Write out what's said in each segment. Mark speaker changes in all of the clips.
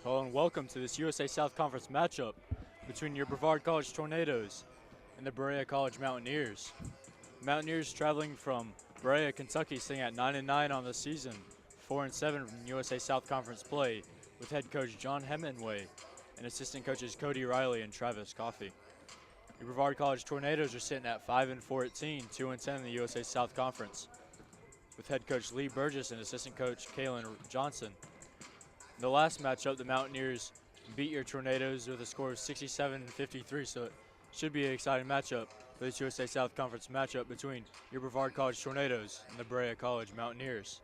Speaker 1: Hello and welcome to this USA South Conference matchup between your Brevard College Tornadoes and the Berea College Mountaineers. Mountaineers traveling from Berea, Kentucky, sitting at 9-9 on the season, 4-7 from USA South Conference play, with head coach John Hemingway and assistant coaches Cody Riley and Travis Coffey. Your Brevard College Tornadoes are sitting at 5-14, 2-10 in the USA South Conference, with head coach Lee Burgess and assistant coach Kalen Johnson. In the last matchup, the Mountaineers beat your Tornadoes with a score of 67-53, so it should be an exciting matchup for this USA South Conference matchup between your Brevard College Tornadoes and the Berea College Mountaineers.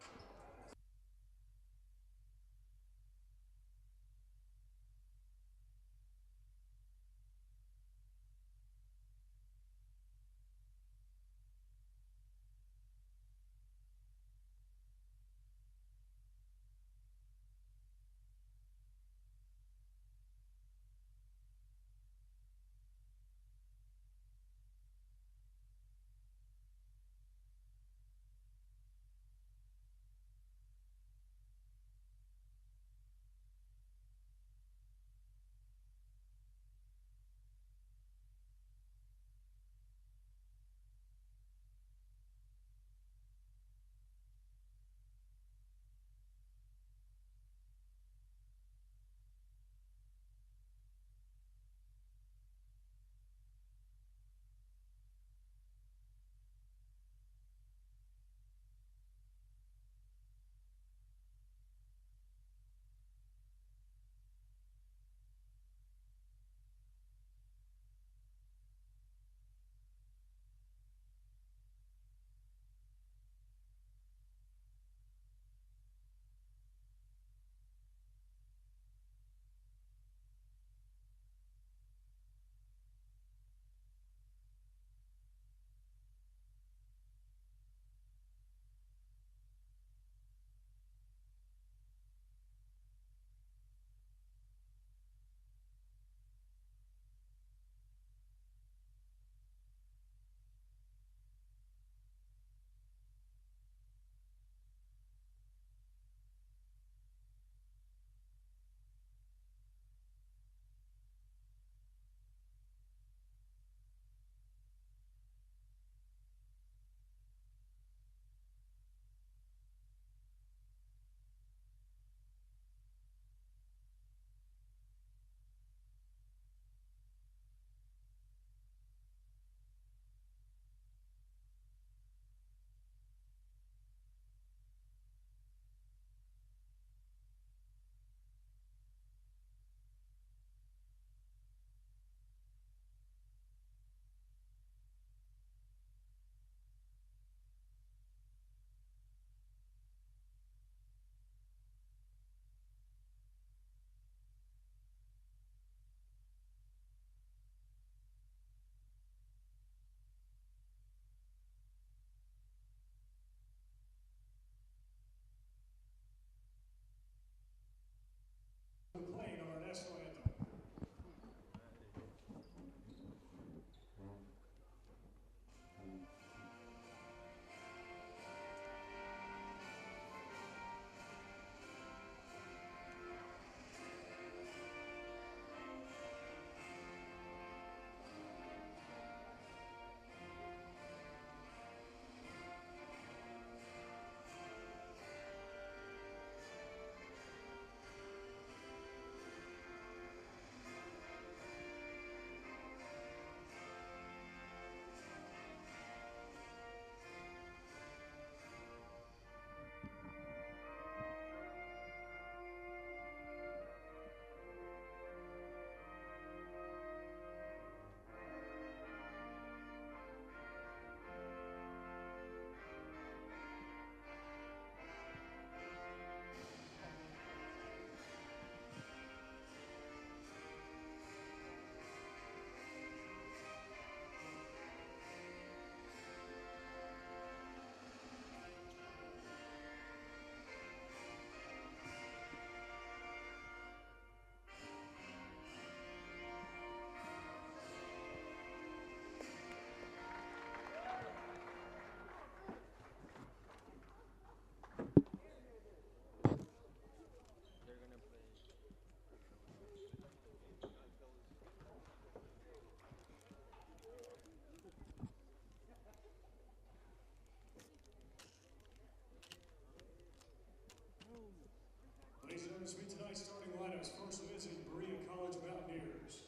Speaker 2: This week tonight's starting lineups. First of is Berea College Mountaineers.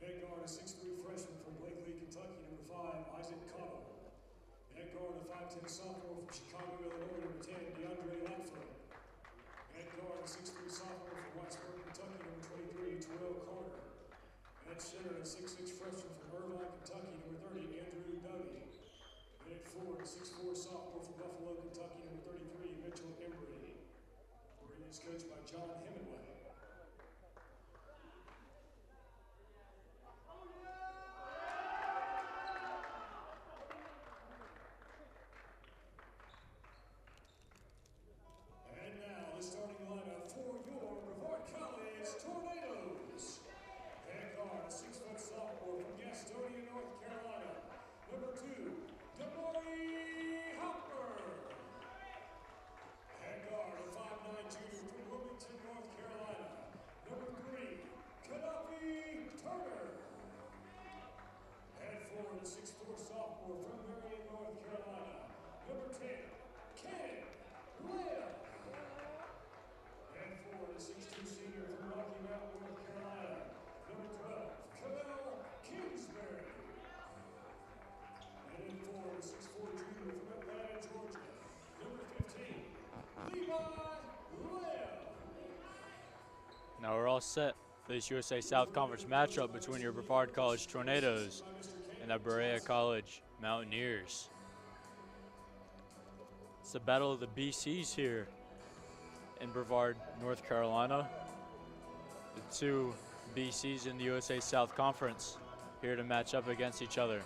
Speaker 2: Head guard, a 6'3" freshman from Blakely, Kentucky, number 5, Isaac Cottle. Head guard, a 5'10" sophomore from Chicago, Illinois, number 10, DeAndre Lightfoot. Head guard, a 6'3" sophomore from Whitesburg, Kentucky, number 23, Terrell Carter. Head center, a 6'6" freshman from Irvine, Kentucky, number 30, Andrew Dougie. Head forward, a 6'4" sophomore from Buffalo, Kentucky, number 33, Mitchell Embry. Berea is coached by John Hemingway. And now the starting lineup for your Brevard College Tornadoes. Head guard, a 6-foot sophomore from Gastonia, North Carolina, number 2, Damari Hopper. Head guard, a 5'9" junior from Wilmington, North Carolina, number 3, Kadafi Turner. Head forward, a 6'4" sophomore from Berea, North Carolina, number 10, Ken Lamb. Head forward, a 6'2" senior from Rocky Mountain, North Carolina, number 12, Camille Kingsbury. And in forward, a 6'4" junior from Atlanta, Georgia, number 15, Levi Lamb.
Speaker 1: Now we're all set for this USA South Conference matchup between your Brevard College Tornadoes and the Berea College Mountaineers. It's the battle of the BCs here in Brevard, North Carolina. The two BCs in the USA South Conference here to match up against each other.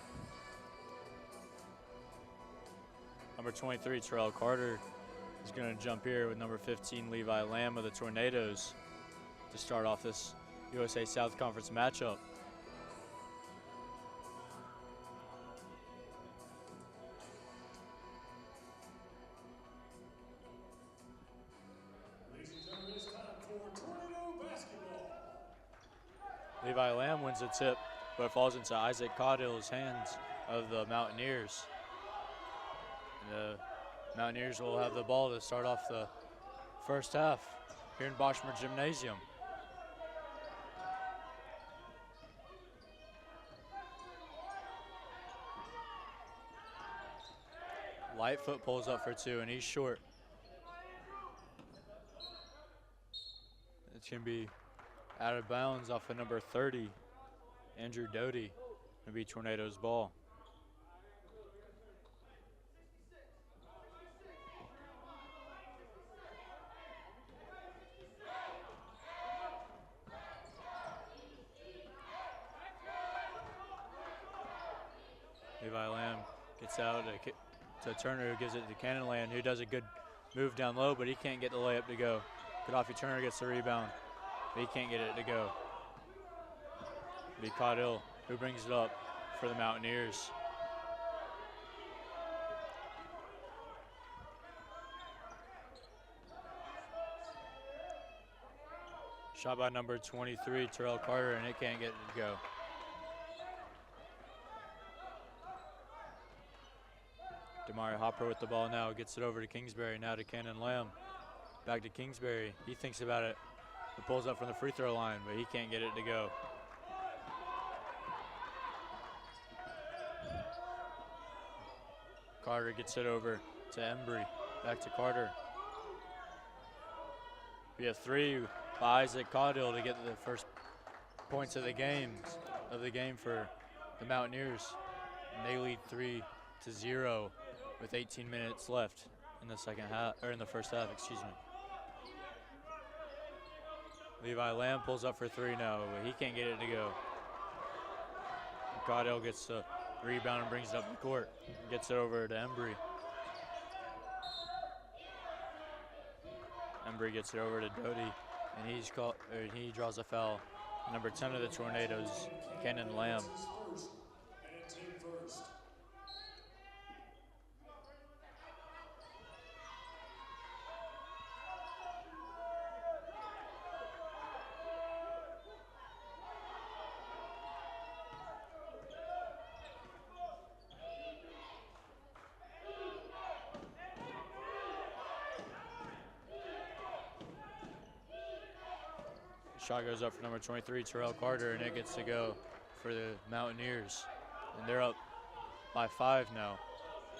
Speaker 1: Number 23, Terrell Carter, is going to jump here with number 15, Levi Lamb of the Tornadoes to start off this USA South Conference matchup.
Speaker 2: Ladies and gentlemen, it's time for Tornado basketball.
Speaker 1: Levi Lamb wins the tip, but falls into Isaac Caudill's hands of the Mountaineers. And the Mountaineers will have the ball to start off the first half here in Boschmer Gymnasium. Lightfoot pulls up for 2, and he's short. It's going to be out of bounds off of number 30, Andrew Doty. Going to be Tornadoes ball. Levi Lamb gets out to Turner, who gives it to Cannonland, who does a good move down low, but he can't get the layup to go. Gaddafi Turner gets the rebound, but he can't get it to go. It'll be Caudill who brings it up for the Mountaineers. Shot by number 23, Terrell Carter, and it can't get it to go. Damari Hopper with the ball now, gets it over to Kingsbury, now to Cannon Lamb. Back to Kingsbury, he thinks about it. He pulls up from the free throw line, but he can't get it to go. Carter gets it over to Embry, back to Carter. We have 3 by Isaac Caudill to get the first points of the game for the Mountaineers. And they lead 3-0 with 18 minutes left in the second half, or in the first half, excuse me. Levi Lamb pulls up for 3 now, but he can't get it to go. Caudill gets the rebound and brings it up the court. Gets it over to Embry. Embry gets it over to Doty, and he draws a foul. Number 10 of the Tornadoes, Cannon Lamb. Shot goes up for number 23, Terrell Carter, and it gets to go for the Mountaineers. And they're up by 5 now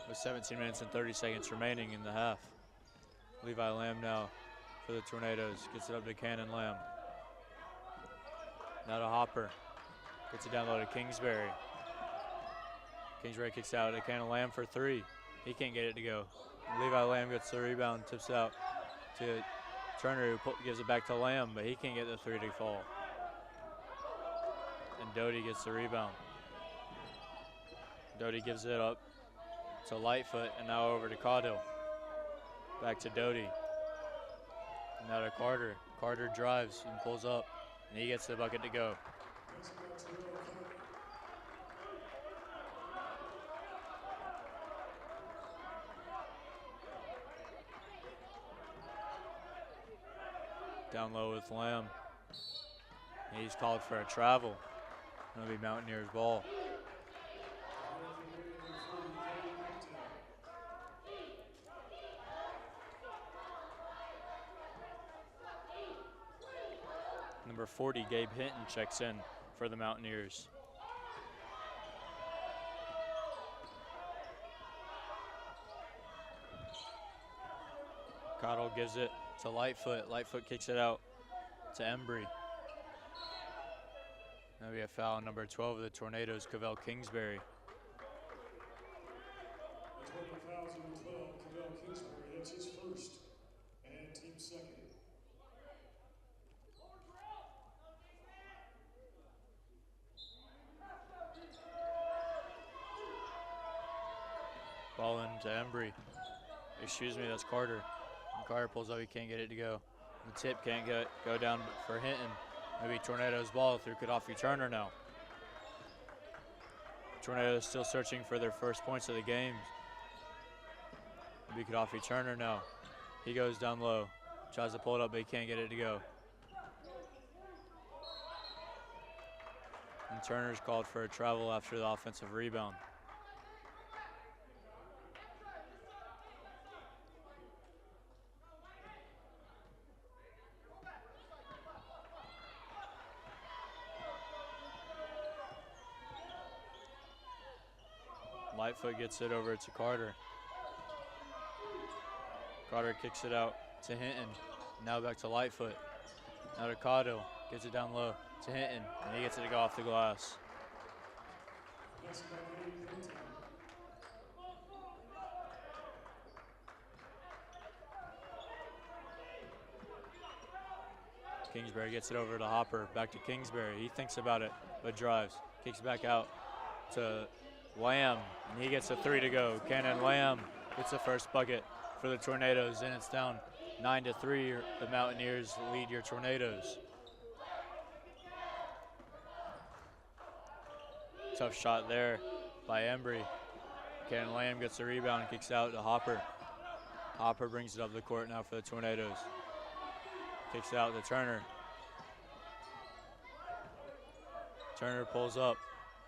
Speaker 1: with 17 minutes and 30 seconds remaining in the half. Levi Lamb now for the Tornadoes. Gets it up to Cannon Lamb. Now to Hopper. Gets it down low to Kingsbury. Kingsbury kicks out to Cannon Lamb for 3. He can't get it to go. Levi Lamb gets the rebound, tips it out to Turner, who gives it back to Lamb, but he can't get the 3 to fall. And Doty gets the rebound. Doty gives it up to Lightfoot, and now over to Caudill. Back to Doty. Now to Carter. Carter drives and pulls up, and he gets the bucket to go. Down low with Lamb. And he's called for a travel. That'll be Mountaineers ball. Number 40, Gabe Hinton, checks in for the Mountaineers. Cottle gives it to Lightfoot. Lightfoot kicks it out to Embry. That'll be a foul on number 12 of the Tornadoes, Cavell Kingsbury.
Speaker 2: Fouls number 12, Cavell Kingsbury. That's his first and team second.
Speaker 1: Ball into Embry. Excuse me, that's Carter. And Carter pulls up, he can't get it to go. The tip can't go down for Hinton. Maybe Tornadoes ball through Gaddafi Turner now. Tornadoes still searching for their first points of the game. Maybe Gaddafi Turner now. He goes down low. Tries to pull it up, but he can't get it to go. And Turner's called for a travel after the offensive rebound. Lightfoot gets it over to Carter. Carter kicks it out to Hinton. Now back to Lightfoot. Now to Caudill. Gets it down low to Hinton, and he gets it to go off the glass. Kingsbury gets it over to Hopper. Back to Kingsbury. He thinks about it, but drives. Kicks back out to Lamb, and he gets a 3 to go. Cannon Lamb gets the first bucket for the Tornadoes, and it's down 9-3. The Mountaineers lead your Tornadoes. Tough shot there by Embry. Cannon Lamb gets the rebound and kicks out to Hopper. Hopper brings it up the court now for the Tornadoes. Kicks it out to Turner. Turner pulls up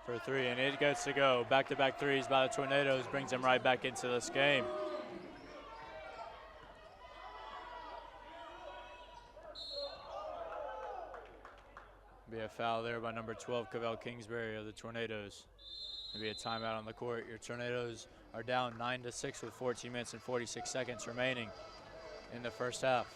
Speaker 1: for 3, and it gets to go. Back-to-back threes by the Tornadoes brings him right back into this game. Be a foul there by number 12, Cavell Kingsbury of the Tornadoes. Maybe a timeout on the court. Your Tornadoes are down 9-6 with 14 minutes and 46 seconds remaining in the first half.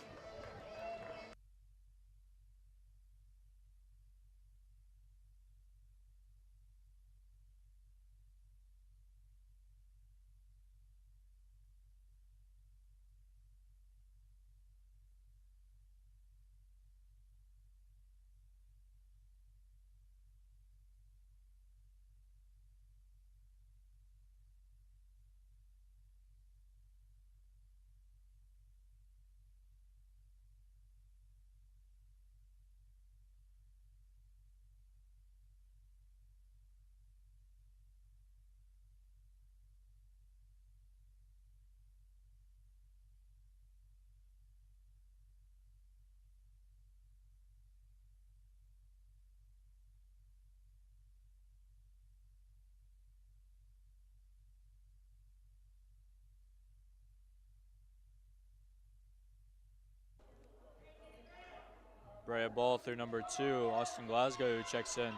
Speaker 1: Berea ball through number 2, Austin Glasgow, who checks in.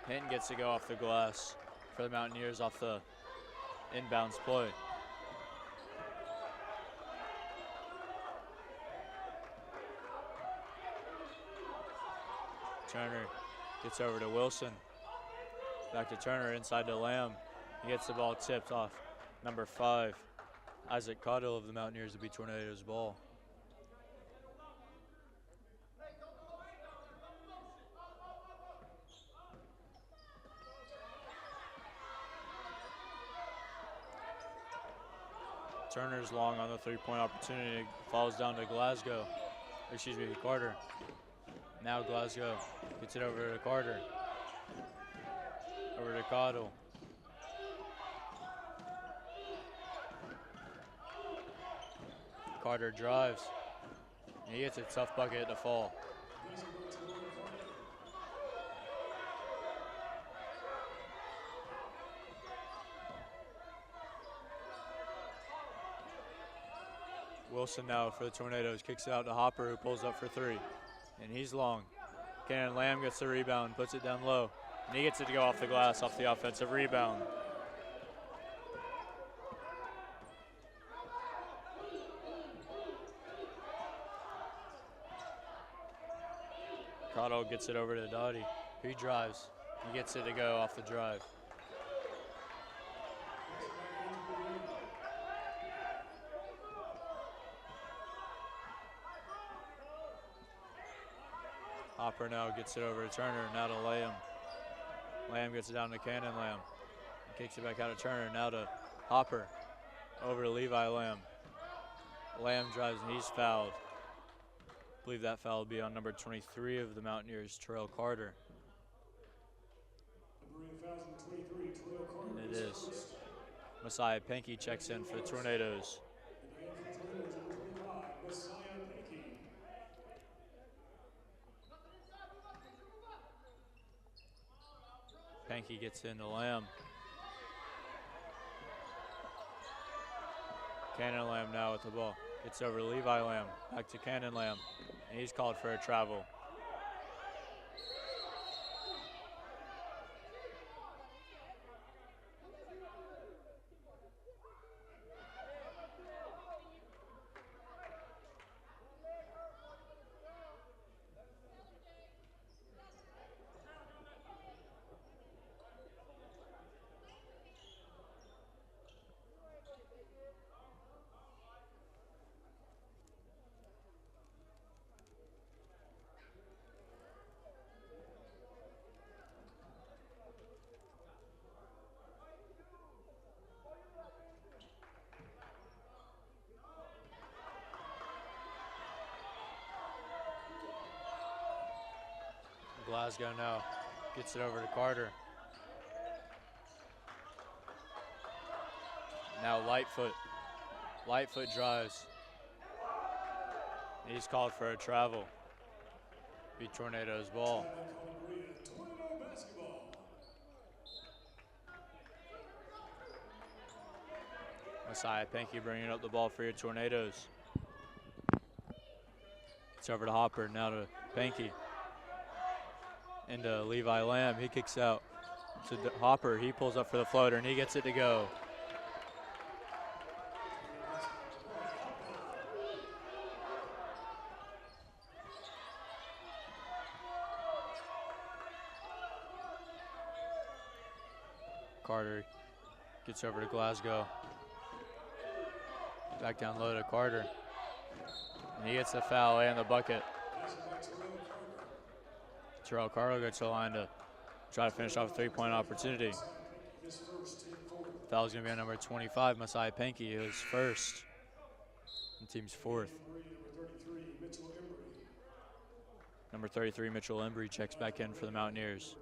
Speaker 1: Hinton gets to go off the glass for the Mountaineers off the inbounds play. Turner gets over to Wilson. Back to Turner, inside to Lamb. He gets the ball tipped off. Number 5, Isaac Cottle of the Mountaineers, will be Tornadoes ball. Turner's long on the three-point opportunity. Falls down to Glasgow. Excuse me, Carter. Now Glasgow gets it over to Carter. Over to Cottle. Carter drives. He gets a tough bucket to fall. Wilson now for the Tornadoes, kicks it out to Hopper, who pulls up for 3. And he's long. Cannon Lamb gets the rebound, puts it down low. And he gets it to go off the glass, off the offensive rebound. Cottle gets it over to Dottie. He drives. He gets it to go off the drive. Hopper now gets it over to Turner, now to Lamb. Lamb gets it down to Cannon Lamb. Kicks it back out to Turner, now to Hopper. Over to Levi Lamb. Lamb drives and he's fouled. I believe that foul will be on number 23 of the Mountaineers, Terrell Carter. And it is. Messiah Pankey checks in for the Tornadoes. Pankey gets into Lamb. Cannon Lamb now with the ball. Gets over to Levi Lamb. Back to Cannon Lamb. And he's called for a travel. Glasgow now gets it over to Carter. Now Lightfoot. Lightfoot drives. He's called for a travel. Be Tornadoes ball. Messiah Pankey bringing up the ball for your Tornadoes. It's over to Hopper, now to Pankey. Into Levi Lamb, he kicks out to Hopper. He pulls up for the floater and he gets it to go. Carter gets over to Glasgow. Back down low to Carter. And he gets the foul and the bucket. Terrell Carter gets to the line to try to finish off a three-point opportunity. Foul's going to be on number 25, Messiah Pankey, who's first. And team's fourth. Number 33, Mitchell Embry, checks back in for the Mountaineers.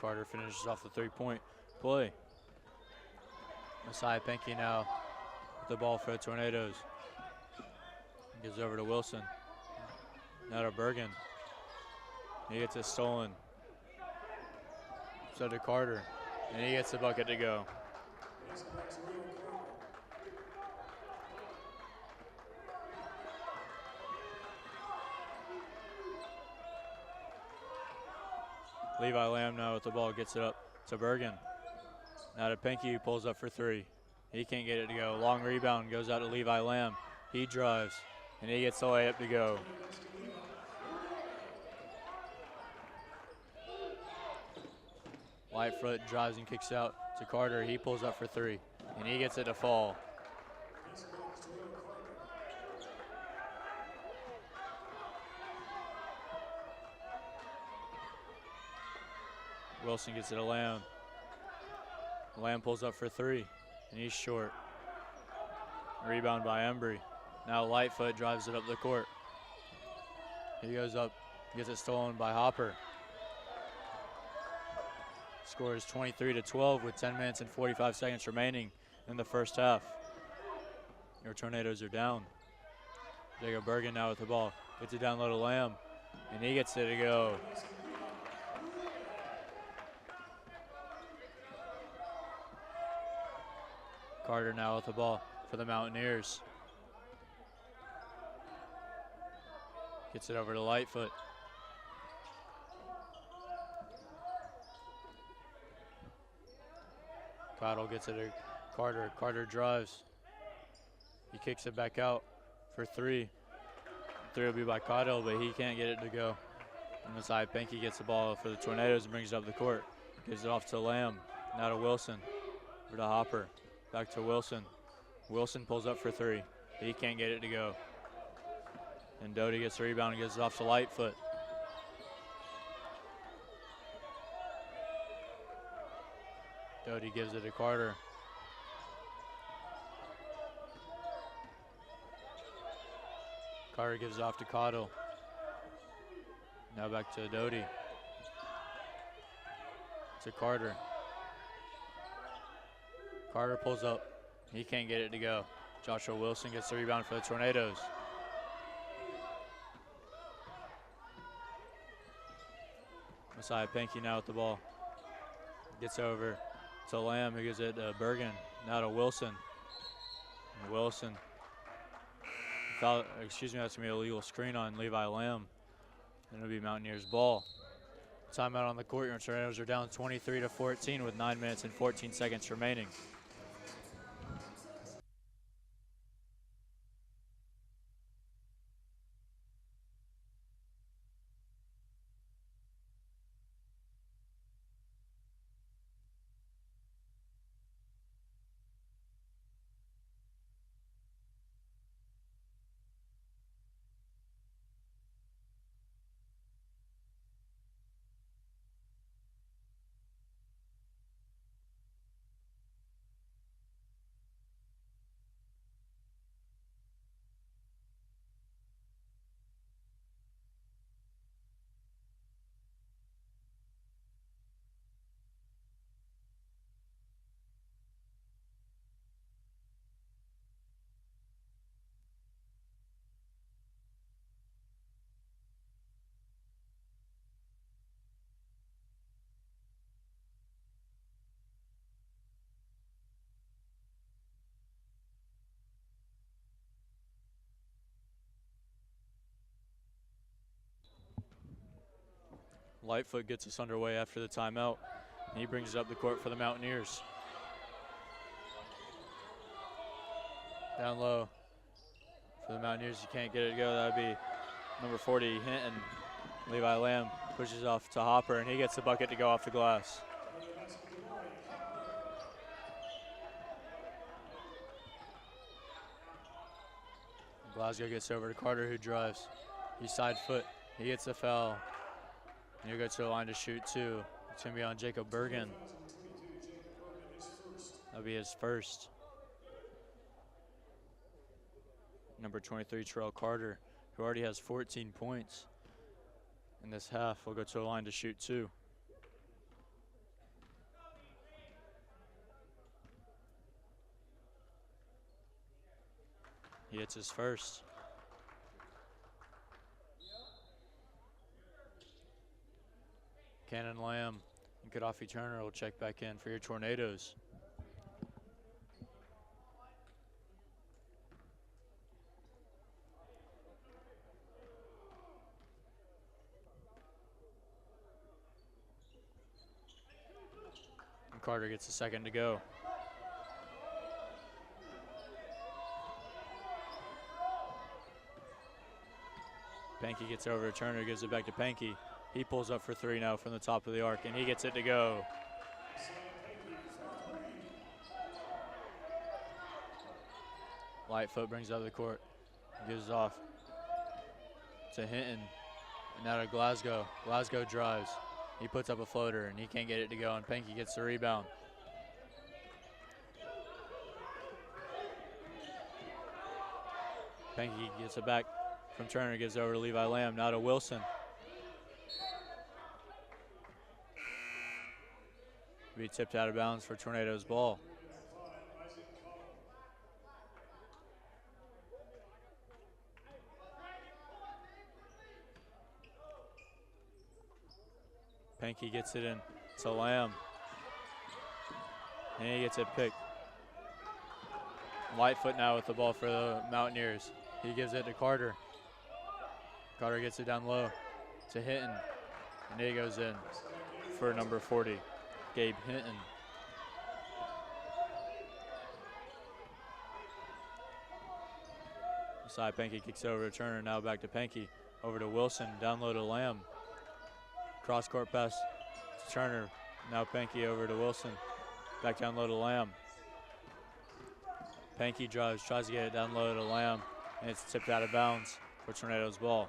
Speaker 1: Carter finishes off the three-point play. Messiah Pankey now with the ball for the Tornadoes. Gives over to Wilson. Now to Bergen. He gets it stolen. So to Carter. And he gets the bucket to go. Levi Lamb now with the ball, gets it up to Bergen. Now to Pinky, who pulls up for three. He can't get it to go. Long rebound goes out to Levi Lamb. He drives, and he gets the layup to go. Lightfoot drives and kicks out to Carter. He pulls up for three, and he gets it to fall. Wilson gets it to Lamb. Lamb pulls up for three, and he's short. Rebound by Embry. Now Lightfoot drives it up the court. He goes up, gets it stolen by Hopper. Score is 23-12 with 10 minutes and 45 seconds remaining in the first half. Your Tornadoes are down. Jacob Bergen now with the ball. Gets it down low to Lamb, and he gets it to go. Carter now with the ball for the Mountaineers. Gets it over to Lightfoot. Cottle gets it to Carter. Carter drives. He kicks it back out for three. Three will be by Cottle, but he can't get it to go. On the side, Pinky gets the ball for the Tornadoes and brings it up the court. Gives it off to Lamb. Now to Wilson. Over to Hopper. Back to Wilson. Wilson pulls up for three. He can't get it to go. And Doty gets the rebound and gives it off to Lightfoot. Doty gives it to Carter. Carter gives it off to Cottle. Now back to Doty. To Carter. Carter pulls up. He can't get it to go. Joshua Wilson gets the rebound for the Tornadoes. Messiah Pinky now with the ball. Gets over to Lamb, who gives it to Bergen. Now to Wilson. And Wilson. That's going to be a legal screen on Levi Lamb. And it'll be Mountaineers ball. Timeout on the court. Your Tornadoes are down 23-14 with 9 minutes and 14 seconds remaining. Lightfoot gets us underway after the timeout. And he brings it up the court for the Mountaineers. Down low for the Mountaineers. You can't get it to go. That would be number 40, Hinton. Levi Lamb pushes off to Hopper, and he gets the bucket to go off the glass. Glasgow gets over to Carter, who drives. He's side foot. He gets the foul. And he'll go to the line to shoot two. It's going to be on Jacob Bergen. That'll be his first. Number 23, Terrell Carter, who already has 14 points in this half, will go to the line to shoot two. He hits his first. Cannon Lamb and Gaddafi Turner will check back in for your Tornadoes. And Carter gets a second to go. Pankey gets over to Turner, gives it back to Pankey. He pulls up for three now from the top of the arc, and he gets it to go. Lightfoot brings it up the court, gives it off to Hinton, and now to Glasgow. Glasgow drives. He puts up a floater, and he can't get it to go, and Pankey gets the rebound. Pankey gets it back from Turner, gives it over to Levi Lamb, now to Wilson. Be tipped out of bounds for Tornadoes ball. Pankey gets it in to Lamb. And he gets it picked. Lightfoot now with the ball for the Mountaineers. He gives it to Carter. Carter gets it down low to Hinton. And he goes in for number 40, Gabe Hinton. Side Pankey kicks over to Turner, now back to Pankey. Over to Wilson, down low to Lamb. Cross court pass to Turner. Now Pankey over to Wilson. Back down low to Lamb. Pankey drives, tries to get it down low to Lamb, and it's tipped out of bounds for Tornadoes ball.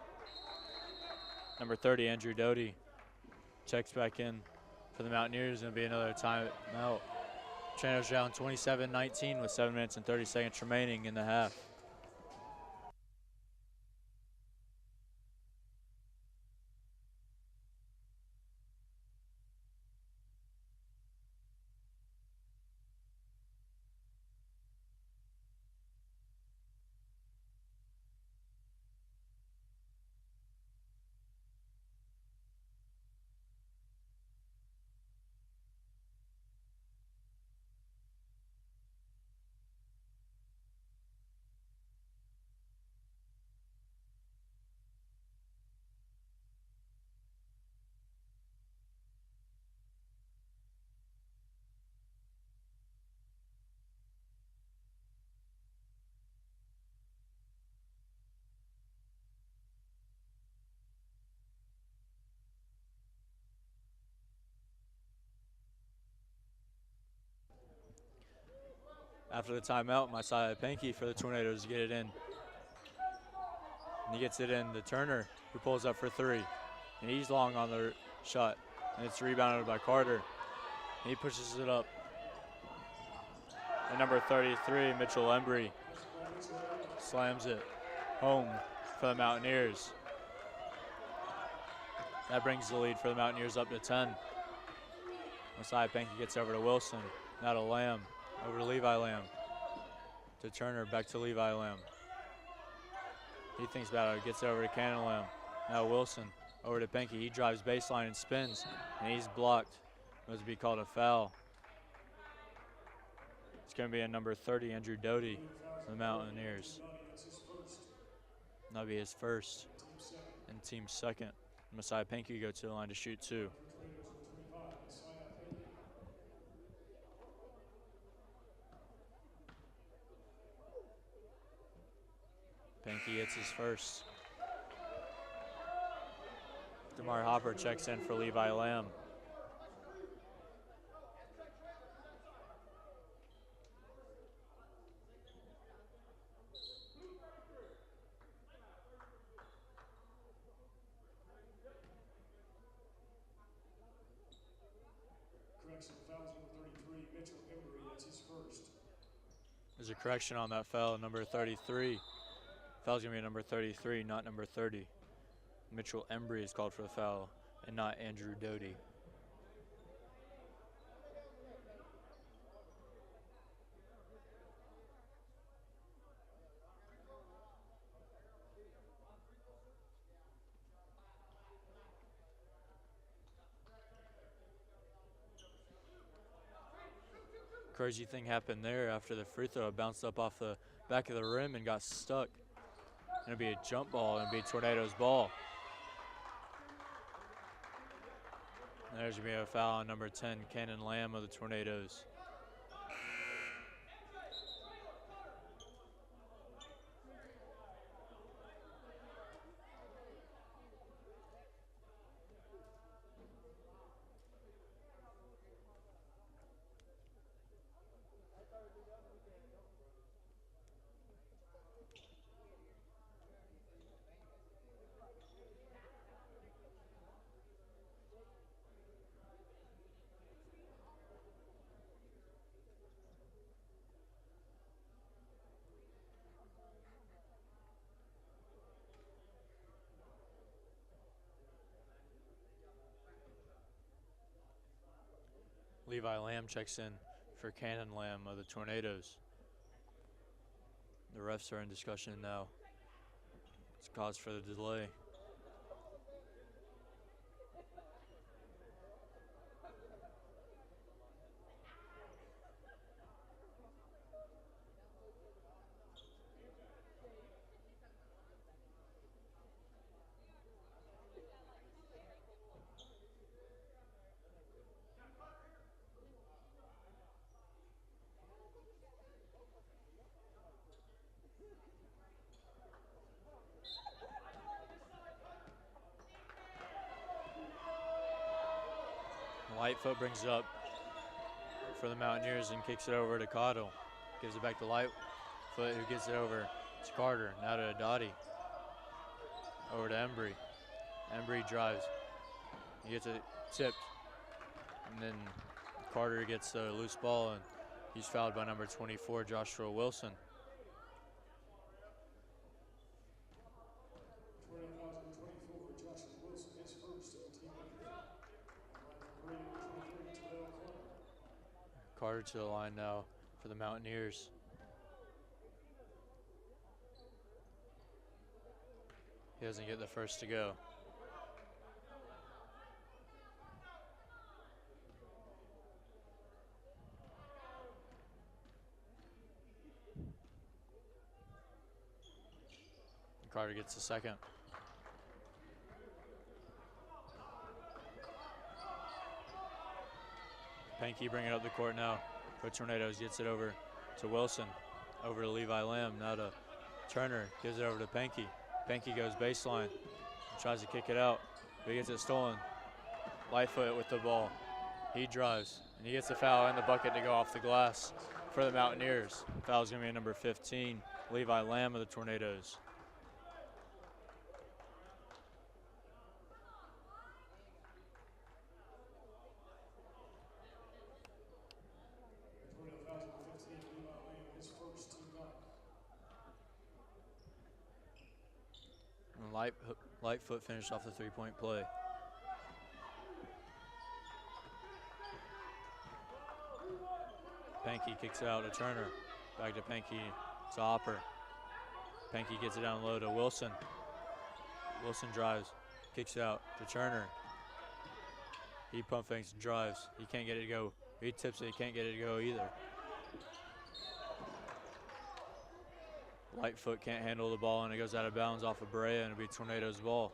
Speaker 1: Number 30, Andrew Doty, checks back in for the Mountaineers. Going to be another timeout. Tornadoes down 27-19 with 7 minutes and 30 seconds remaining in the half. After the timeout, Messiah Pankey for the Tornadoes to get it in. And he gets it in to Turner, who pulls up for three. And he's long on the shot. And it's rebounded by Carter. And he pushes it up. And number 33, Mitchell Embry, slams it home for the Mountaineers. That brings the lead for the Mountaineers up to 10. Messiah Pankey gets over to Wilson, now to Lamb. Over to Levi Lamb. To Turner, back to Levi Lamb. He thinks about it, gets over to Cannon Lamb. Now Wilson, over to Pankey. He drives baseline and spins, and he's blocked. It was to be called a foul. It's going to be a number 30, Andrew Doty, for the Mountaineers. That'll be his first and team's second. Messiah Pankey go to the line to shoot two. Pankey hits his first. DeMar Hopper checks in for Levi Lamb.
Speaker 2: Correction, foul number 33, Mitchell Embry, that's his first.
Speaker 1: There's a correction on that foul, number 33. Foul's gonna be number 33, not number 30. Mitchell Embry is called for the foul, and not Andrew Doty. Crazy thing happened there after the free throw. It bounced up off the back of the rim and got stuck. It'll be a jump ball and be Tornadoes ball. And there's going to be a foul on number 10, Cannon Lamb of the Tornadoes. Levi Lamb checks in for Cannon Lamb of the Tornadoes. The refs are in discussion now. It's cause for the delay. Lightfoot brings it up for the Mountaineers and kicks it over to Cottle. Gives it back to Lightfoot, who gets it over to Carter. Now to Dottie. Over to Embry. Embry drives. He gets it tipped. And then Carter gets a loose ball, and he's fouled by number 24, Joshua Wilson. Carter to the line now for the Mountaineers. He doesn't get the first to go. Carter gets the second. Pankey bringing it up the court now for Tornadoes. Gets it over to Wilson. Over to Levi Lamb. Now to Turner. Gives it over to Pankey. Pankey goes baseline. Tries to kick it out. But he gets it stolen. Lightfoot with the ball. He drives. And he gets the foul and the bucket to go off the glass for the Mountaineers. Foul's going to be number 15, Levi Lamb of the Tornadoes. Lightfoot finished off the three-point play. Pankey kicks it out to Turner. Back to Pankey to Hopper. Pankey gets it down low to Wilson. Wilson drives, kicks it out to Turner. He pump fakes and drives. He can't get it to go. He tips it, he can't get it to go either. Lightfoot can't handle the ball, and it goes out of bounds off of Berea, and it'll be Tornadoes' ball.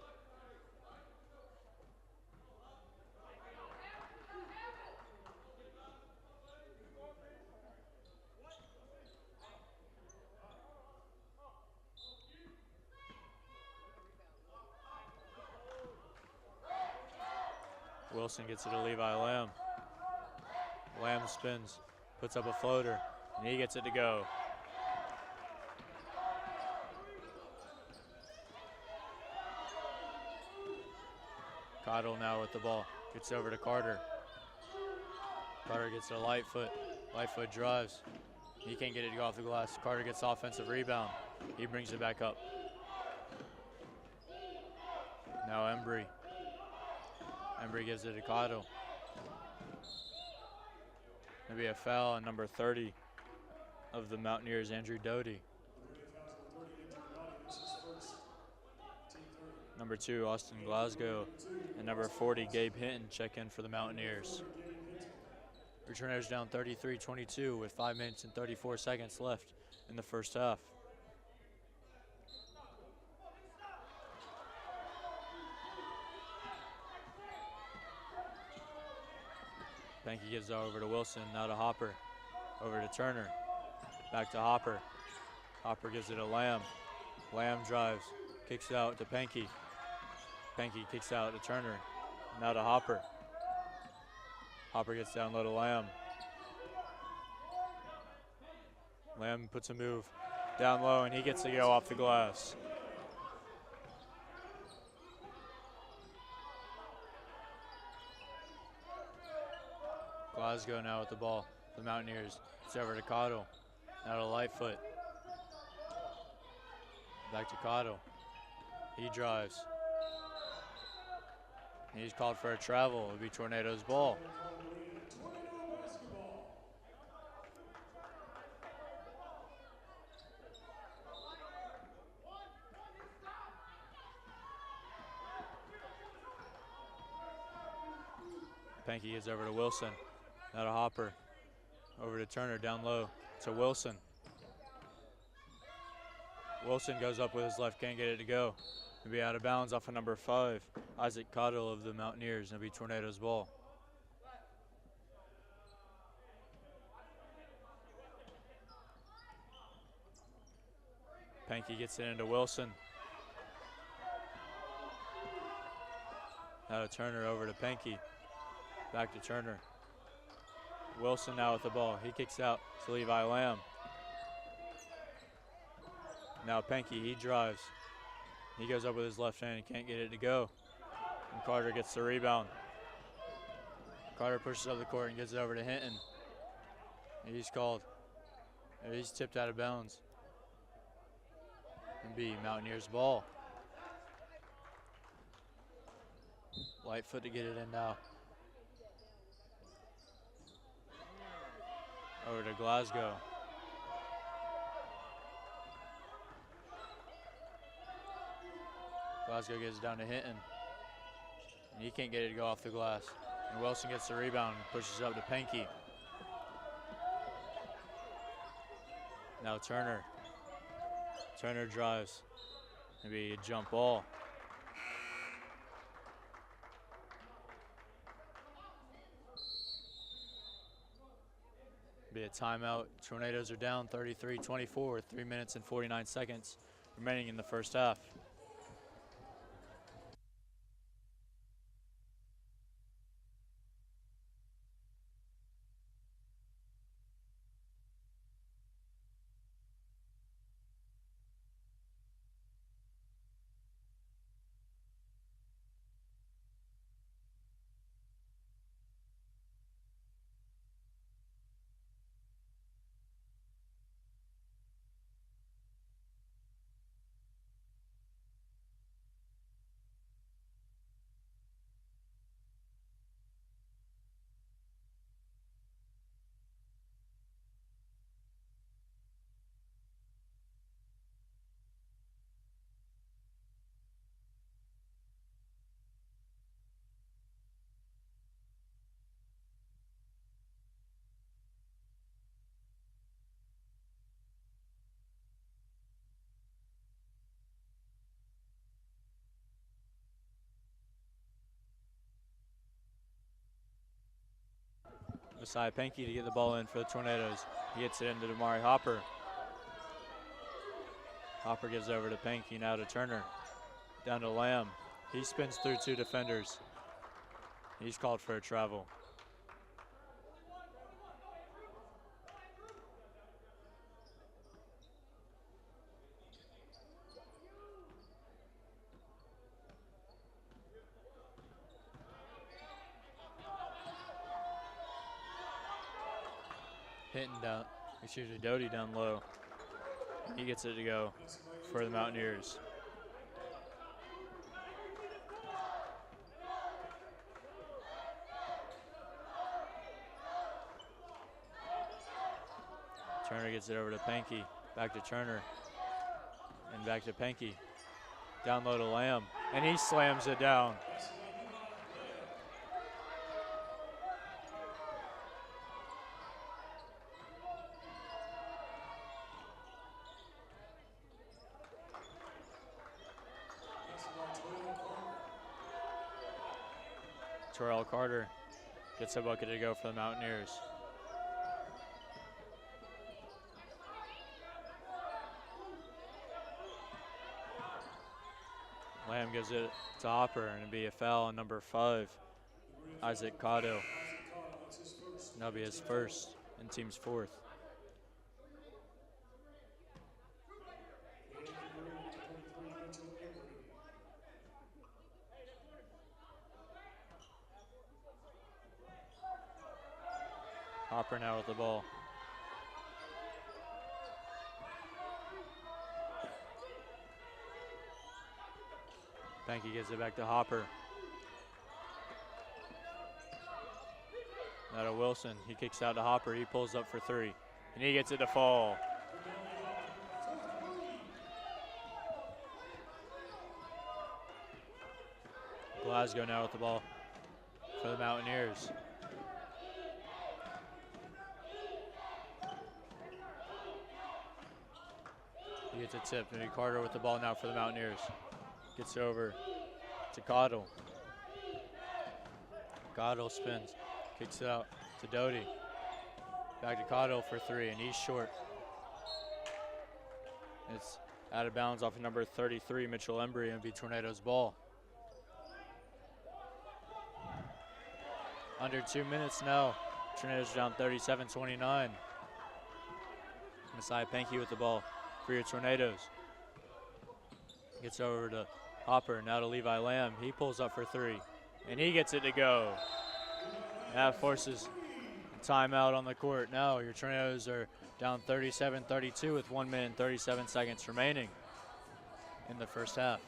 Speaker 1: Wilson gets it to Levi Lamb. Lamb spins, puts up a floater, and he gets it to go. Cottle now with the ball. Gets over to Carter. Carter gets to Lightfoot. Lightfoot drives. He can't get it to go off the glass. Carter gets the offensive rebound. He brings it back up. Now Embry. Embry gives it to Cottle. There'll be a foul on number 30 of the Mountaineers, Andrew Doty. Number 2, Austin Glasgow, and number 40, Gabe Hinton, check in for the Mountaineers. Tornadoes down 33-22 with 5 minutes and 34 seconds left in the first half. Pankey gives it over to Wilson, now to Hopper. Over to Turner, back to Hopper. Hopper gives it to Lamb. Lamb drives, kicks it out to Pankey. Pankey kicks out to Turner, now to Hopper. Hopper gets down low to Lamb. Lamb puts a move down low, and he gets to go off the glass. Glasgow now with the ball. The Mountaineers. It's over to Cottle. Now to Lightfoot. Back to Cottle. He drives. He's called for a travel. It'll be Tornadoes ball. Pankey gets over to Wilson. Now to Hopper. Over to Turner, down low to Wilson. Wilson goes up with his left, can't get it to go. He'll be out of bounds off of number 5, Isaac Cottle of the Mountaineers, and it'll be Tornadoes ball. Pankey gets it into Wilson. Now to Turner, over to Pankey. Back to Turner. Wilson now with the ball. He kicks out to Levi Lamb. Now Pankey, he drives. He goes up with his left hand, he can't get it to go. And Carter gets the rebound. Carter pushes up the court and gets it over to Hinton. And he's called. He's tipped out of bounds. And be Mountaineers ball. Lightfoot to get it in now. Over to Glasgow. Glasgow gets it down to Hinton. And he can't get it to go off the glass. And Wilson gets the rebound and pushes up to Pankey. Now Turner. Turner drives. Maybe a jump ball. Be a timeout. Tornadoes are down 33-24 with 3 minutes and 49 seconds remaining in the first half. Messiah Pankey to get the ball in for the Tornadoes. He gets it into Damari Hopper. Hopper gives over to Pankey, now to Turner. Down to Lamb. He spins through 2 defenders. He's called for a travel. Hinton down, Doty down low. He gets it to go for the Mountaineers. Turner gets it over to Pankey, back to Turner, and back to Pankey. Down low to Lamb, and he slams it down. Terrell Carter gets a bucket to go for the Mountaineers. Lamb gives it to Hopper, and it'll be a foul on number 5, Isaac Cotto. That'll be his first and team's fourth. Hopper now with the ball. Pankey gives it back to Hopper. Now to Wilson. He kicks out to Hopper. He pulls up for 3. And he gets it to fall. Glasgow now with the ball for the Mountaineers. He gets a tip. Maybe Carter with the ball now for the Mountaineers. Gets over to Cottle. Cottle spins. Kicks it out to Doty. Back to Cottle for 3, and he's short. It's out of bounds off of number 33, Mitchell Embry, and be Tornado's ball. Under 2 minutes now. Tornadoes down 37-29. Messiah Pankey with the ball for your Tornadoes. Gets over to Hopper, now to Levi Lamb. He pulls up for 3, and he gets it to go. That forces a timeout on the court. Now your Tornadoes are down 37-32 with 1 minute and 37 seconds remaining in the first half.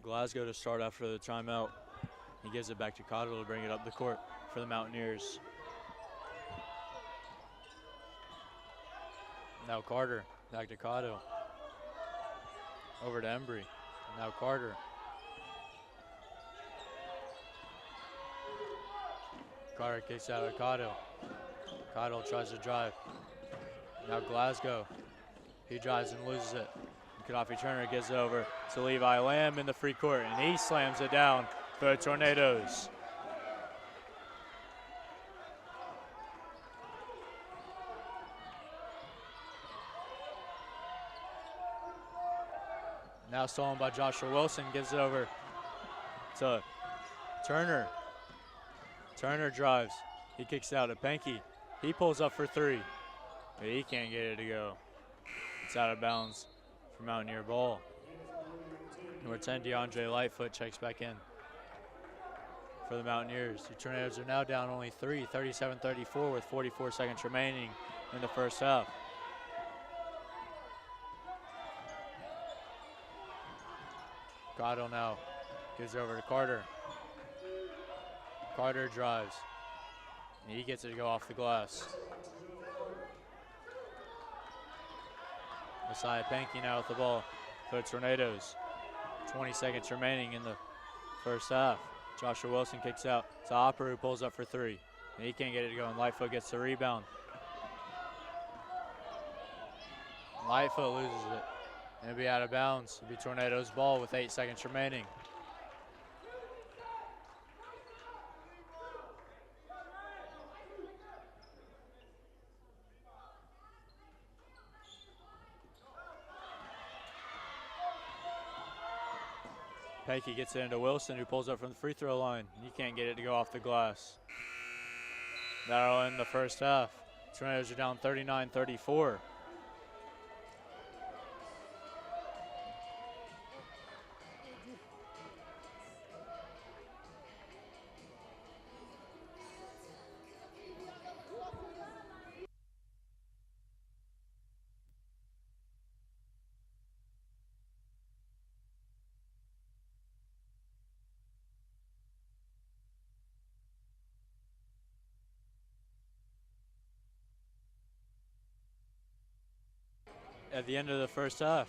Speaker 1: Glasgow to start after the timeout. He gives it back to Cottle to bring it up the court for the Mountaineers. Now Carter, back to Cottle. Over to Embry. Now Carter. Carter kicks out of Cottle. Cottle tries to drive. Now Glasgow. He drives and loses it. Gaddafi Turner gives it over to Levi Lamb in the free court, and he slams it down for the Tornadoes. Now stolen by Joshua Wilson, gives it over to Turner. Turner drives. He kicks it out to Pankey. He pulls up for 3, but he can't get it to go. It's out of bounds. Mountaineer ball. Number 10, DeAndre Lightfoot checks back in for the Mountaineers. The Tornadoes are now down only 3, 37-34 with 44 seconds remaining in the first half. Cottle now gives it over to Carter. Carter drives. And he gets it to go off the glass. Messiah Pankey now with the ball for the Tornadoes. 20 seconds remaining in the first half. Joshua Wilson kicks out to Hopper, who pulls up for 3. And he can't get it to go, and Lightfoot gets the rebound. Lightfoot loses it. And it'll be out of bounds. It'll be Tornadoes ball with 8 seconds remaining. Pankey gets it into Wilson, who pulls up from the free throw line. He can't get it to go off the glass. That'll end the first half. Tornadoes are down 39-34. at the end of the first half.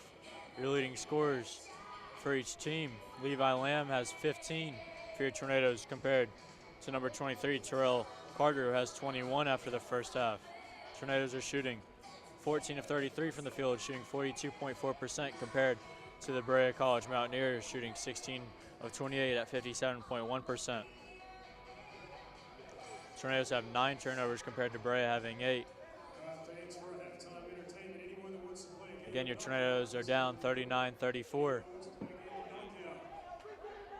Speaker 1: Your leading scorers for each team: Levi Lamb has 15 for your Tornadoes compared to number 23, Terrell Carter, who has 21 after the first half. Tornadoes are shooting 14 of 33 from the field, shooting 42.4% compared to the Berea College Mountaineers, shooting 16 of 28 at 57.1%. Tornadoes have 9 turnovers compared to Berea having 8.
Speaker 2: Thanks for halftime entertainment. Anyone that wants to play a game
Speaker 1: Again, your Tornadoes are down 39-34.
Speaker 2: wants to play a game of knockout. Please go to the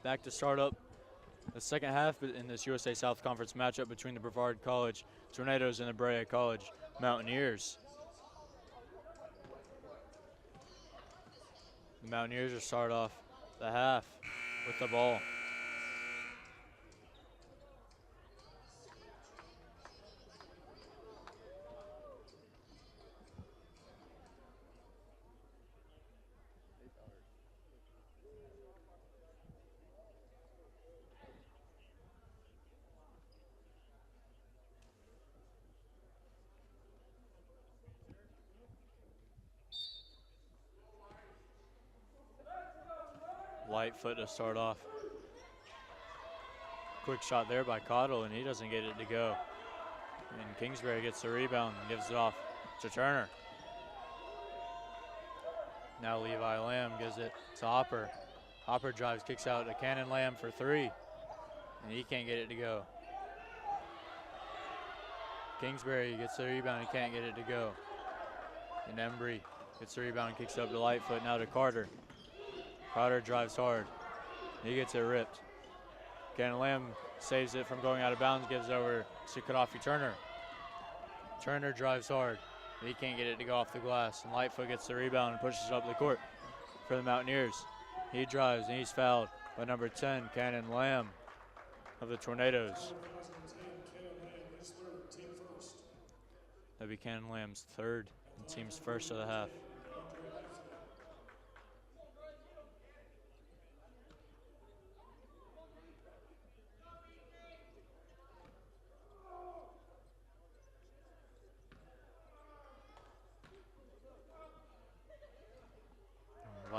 Speaker 1: back to start up the second half in this USA South Conference matchup between the Brevard College Tornadoes and the Berea College Mountaineers. The Mountaineers will start off the half with the ball. Lightfoot to start off. Quick shot there by Cottle, and he doesn't get it to go. And Kingsbury gets the rebound and gives it off to Turner. Now Levi Lamb gives it to Hopper. Hopper drives, kicks out to Cannon Lamb for three, and he can't get it to go. Kingsbury gets the rebound, he can't get it to go. And Embry gets the rebound and kicks up to Lightfoot, now to Carter. Carter drives hard. He gets it ripped. Cannon Lamb saves it from going out of bounds, gives over to Kadafi Turner. Turner drives hard. He can't get it to go off the glass. And Lightfoot gets the rebound and pushes it up the court for the Mountaineers. He drives and he's fouled by number 10, Cannon Lamb of the Tornadoes. That'd be Cannon Lamb's third and team's first of the half.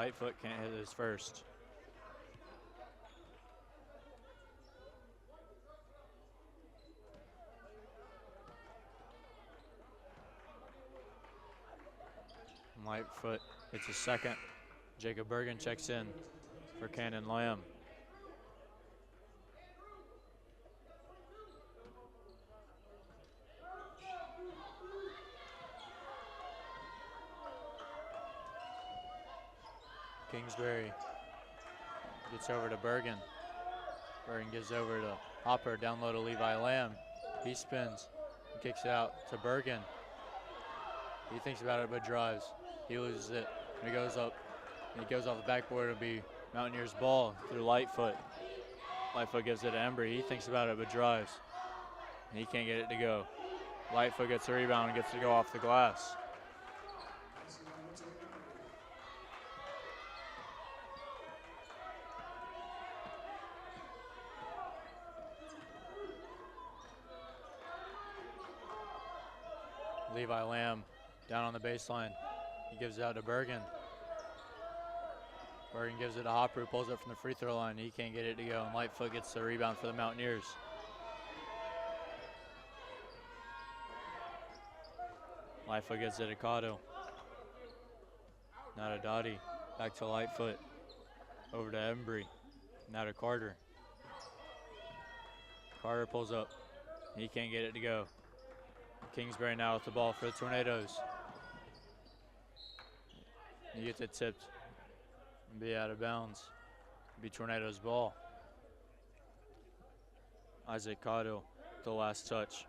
Speaker 1: Lightfoot can't hit his first. Lightfoot hits a second. Jacob Bergen checks in for Cannon Lamb. Kingsbury gets over to Bergen. Bergen gives over to Hopper, down low to Levi Lamb. He spins and kicks it out to Bergen. He thinks about it but drives. He loses it. And he goes up. And he goes off the backboard. It'll be Mountaineers' ball through Lightfoot. Lightfoot gives it to Embry. He thinks about it but drives. And he can't get it to go. Lightfoot gets the rebound and gets to go off the glass. Levi Lamb down on the baseline. He gives it out to Bergen. Bergen gives it to Hopper, who pulls up from the free throw line. He can't get it to go, and Lightfoot gets the rebound for the Mountaineers. Lightfoot gets it to Cotto. Now to Dottie. Back to Lightfoot. Over to Embry. Now to Carter. Carter pulls up. He can't get it to go. Kingsbury now with the ball for the Tornadoes. He gets it tipped and be out of bounds. Be Tornadoes' ball. Isaac Cotto, the last touch.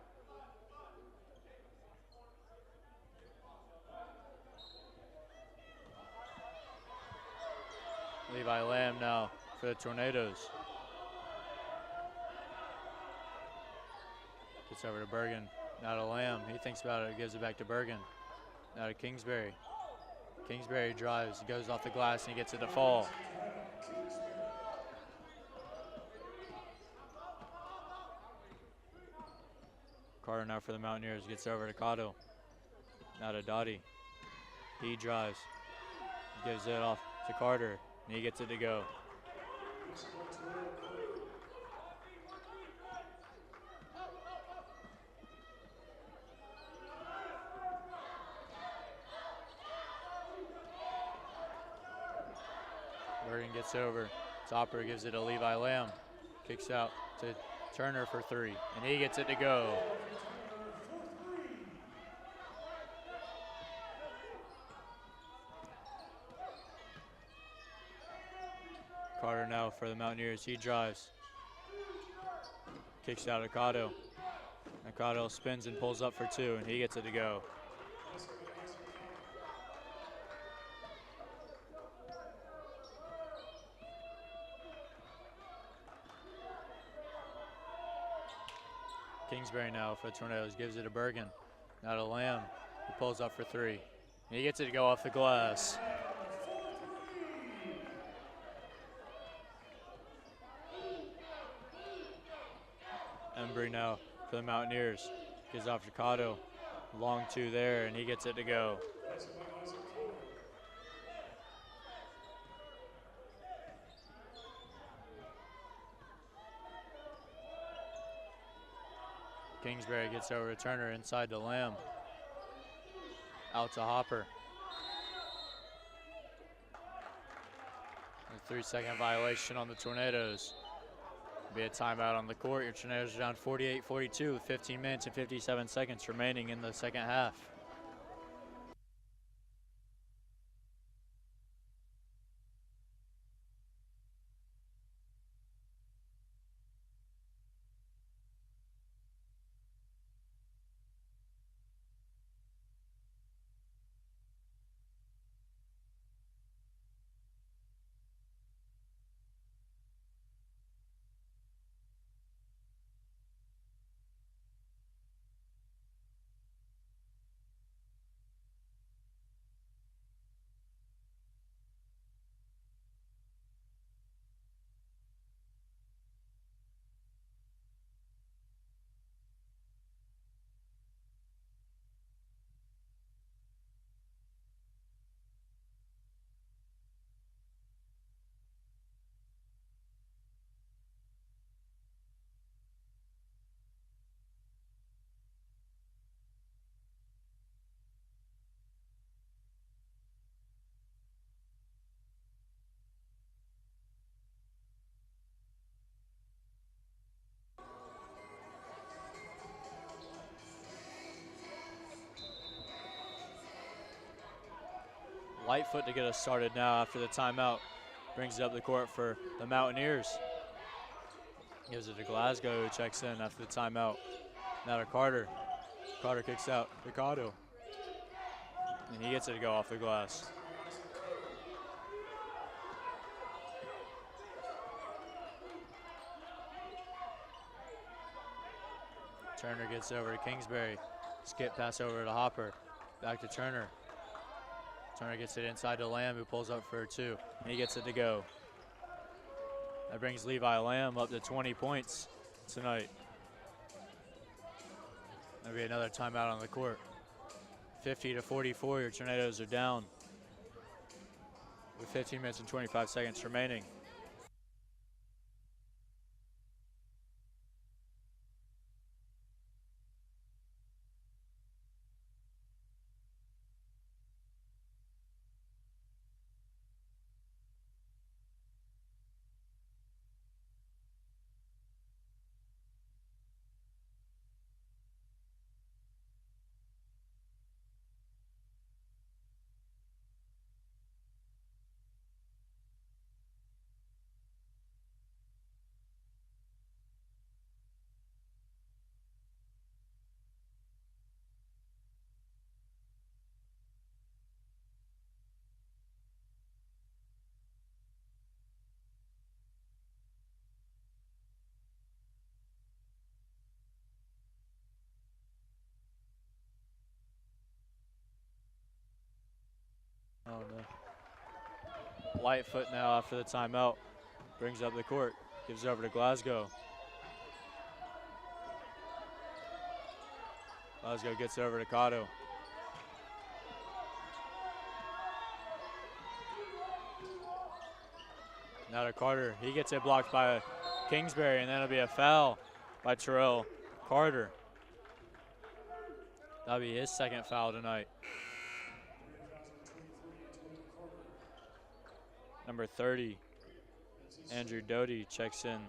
Speaker 1: Levi Lamb now for the Tornadoes. Gets over to Bergen. Now to Lamb. He thinks about it, gives it back to Bergen. Now to Kingsbury. Kingsbury drives, he goes off the glass, and he gets it to fall. Carter now for the Mountaineers, gets over to Cotto. Now to Dottie. He drives, gives it off to Carter, and he gets it to go. Bergen gets over. Topper gives it to Levi Lamb. Kicks out to Turner for three, and he gets it to go. Carter now for the Mountaineers. He drives. Kicks out Ocado. Ocado spins and pulls up for two, and he gets it to go. Kingsbury now for the Tornadoes. Gives it to Bergen. Now to Lamb. He pulls up for three. And he gets it to go off the glass. Embry now for the Mountaineers. Gives off to Cotto. Long two there, and he gets it to go. Kingsbury gets over to Turner inside to Lamb. Out to Hopper. A 3-second violation on the Tornadoes. Be a timeout on the court. Your Tornadoes are down 48-42 with 15 minutes and 57 seconds remaining in the second half. Lightfoot to get us started now after the timeout. Brings it up the court for the Mountaineers. Gives it to Glasgow, who checks in after the timeout. Now to Carter. Carter kicks out to Cotto. And he gets it to go off the glass. Turner gets over to Kingsbury. Skip pass over to Hopper. Back to Turner. Turner gets it inside to Lamb, who pulls up for a two, and he gets it to go. That brings Levi Lamb up to 20 points tonight. That'll be another timeout on the court. 50-44, your Tornadoes are down with 15 minutes and 25 seconds remaining. Oh no. Lightfoot now after the timeout. Brings up the court. Gives it over to Glasgow. Glasgow gets it over to Cotto. Now to Carter. He gets it blocked by Kingsbury, and then it'll be a foul by Terrell Carter. That'll be his second foul tonight. Number 30, Andrew Doty checks in.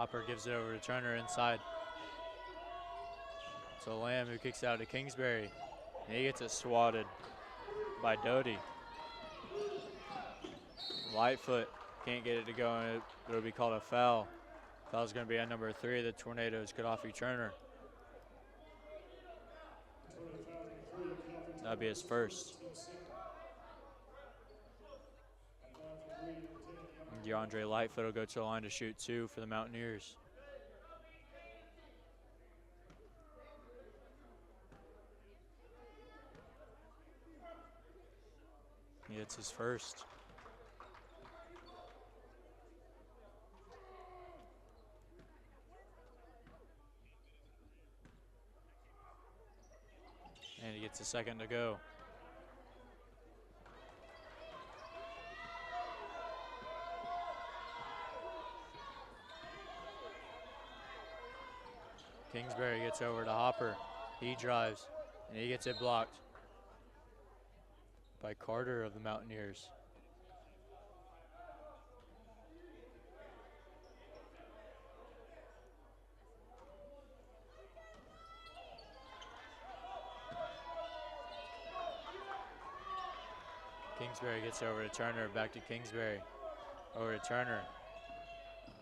Speaker 1: Hopper gives it over to Turner inside. So Lamb, who kicks out to Kingsbury. And he gets it swatted by Doty. Lightfoot can't get it to go, and it'll be called a foul. Foul's going to be on number 3 of the Tornadoes, Gaddafi Turner. That'll be his first. DeAndre Lightfoot will go to the line to shoot 2 for the Mountaineers. He hits his first. And he gets a second to go. Kingsbury gets over to Hopper. He drives, and he gets it blocked by Carter of the Mountaineers. Kingsbury gets over to Turner, back to Kingsbury. Over to Turner.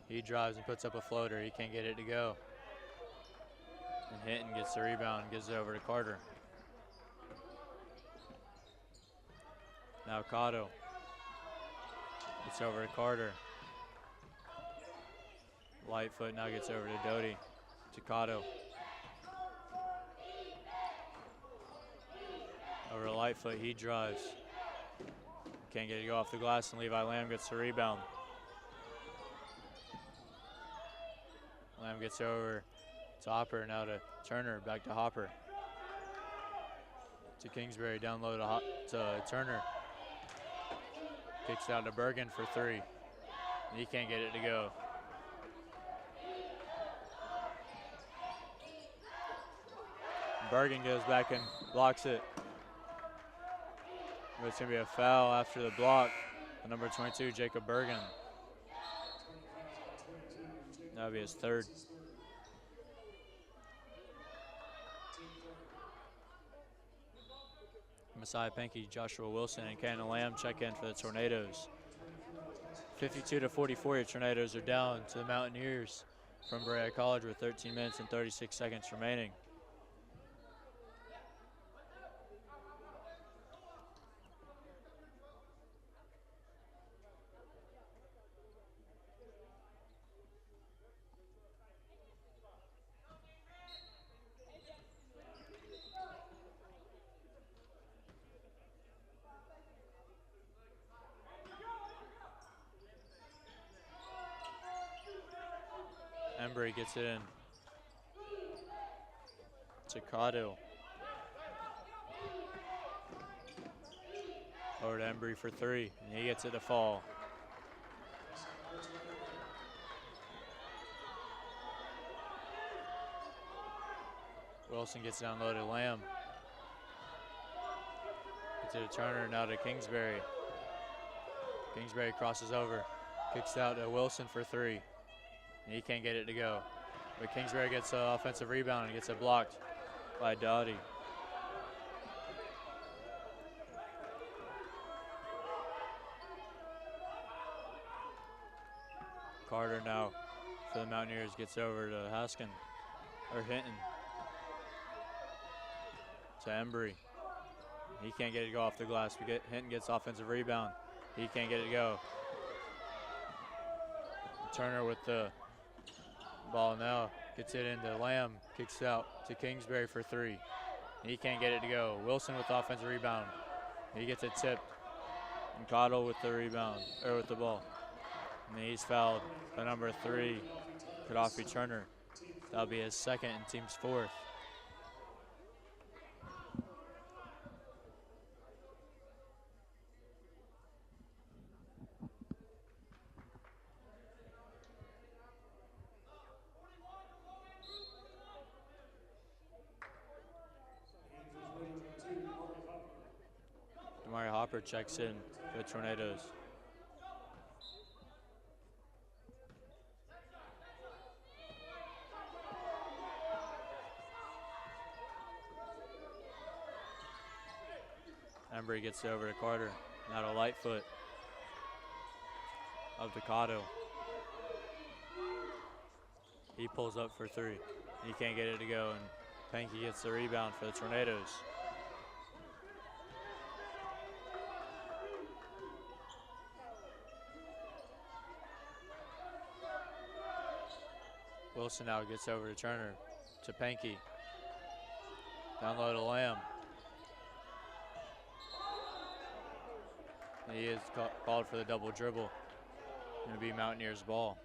Speaker 1: He drives and puts up a floater. He can't get it to go. And Hinton gets the rebound and gives it over to Carter. Now Cotto. Gets over to Carter. Lightfoot now gets over to Doty. To Cotto. Over to Lightfoot, he drives. Can't get it to go off the glass, and Levi Lamb gets the rebound. Lamb gets over to Hopper, now to Turner, back to Hopper. To Kingsbury, down low to Turner. Kicks out to Bergen for 3. He can't get it to go. Bergen goes back and blocks it. It's going to be a foul after the block. Number 22, Jacob Bergen. That'll be his third. Messiah Pankey, Joshua Wilson, and Cannon Lamb check in for the Tornadoes. 52-44, your Tornadoes are down to the Mountaineers from Berea College with 13 minutes and 36 seconds remaining. Embry gets it in to Cotto. Over to Embry for 3, and he gets it to fall. Wilson gets down low to Lamb. Gets it to Turner, now to Kingsbury. Kingsbury crosses over, kicks out to Wilson for 3. And he can't get it to go. But Kingsbury gets an offensive rebound and gets it blocked by Doughty. Carter now for the Mountaineers gets over to Haskin, or Hinton. To Embry. He can't get it to go off the glass. Hinton gets offensive rebound. He can't get it to go. Turner with the ball now, gets it into Lamb, kicks out to Kingsbury for 3. He can't get it to go. Wilson with the offensive rebound. He gets it tipped. And Cottle with the rebound, or with the ball. And he's fouled by number 3, Gaddafi Turner. That'll be his second and team's 4th. Hopper checks in for the Tornadoes. Embry gets it over to Carter. Now to Lightfoot. Of Ducato. He pulls up for three. He can't get it to go, and Pankey gets the rebound for the Tornadoes. Wilson now gets over to Turner, to Pankey. Down low to Lamb. And he is called for the double dribble. Going to be Mountaineers' ball.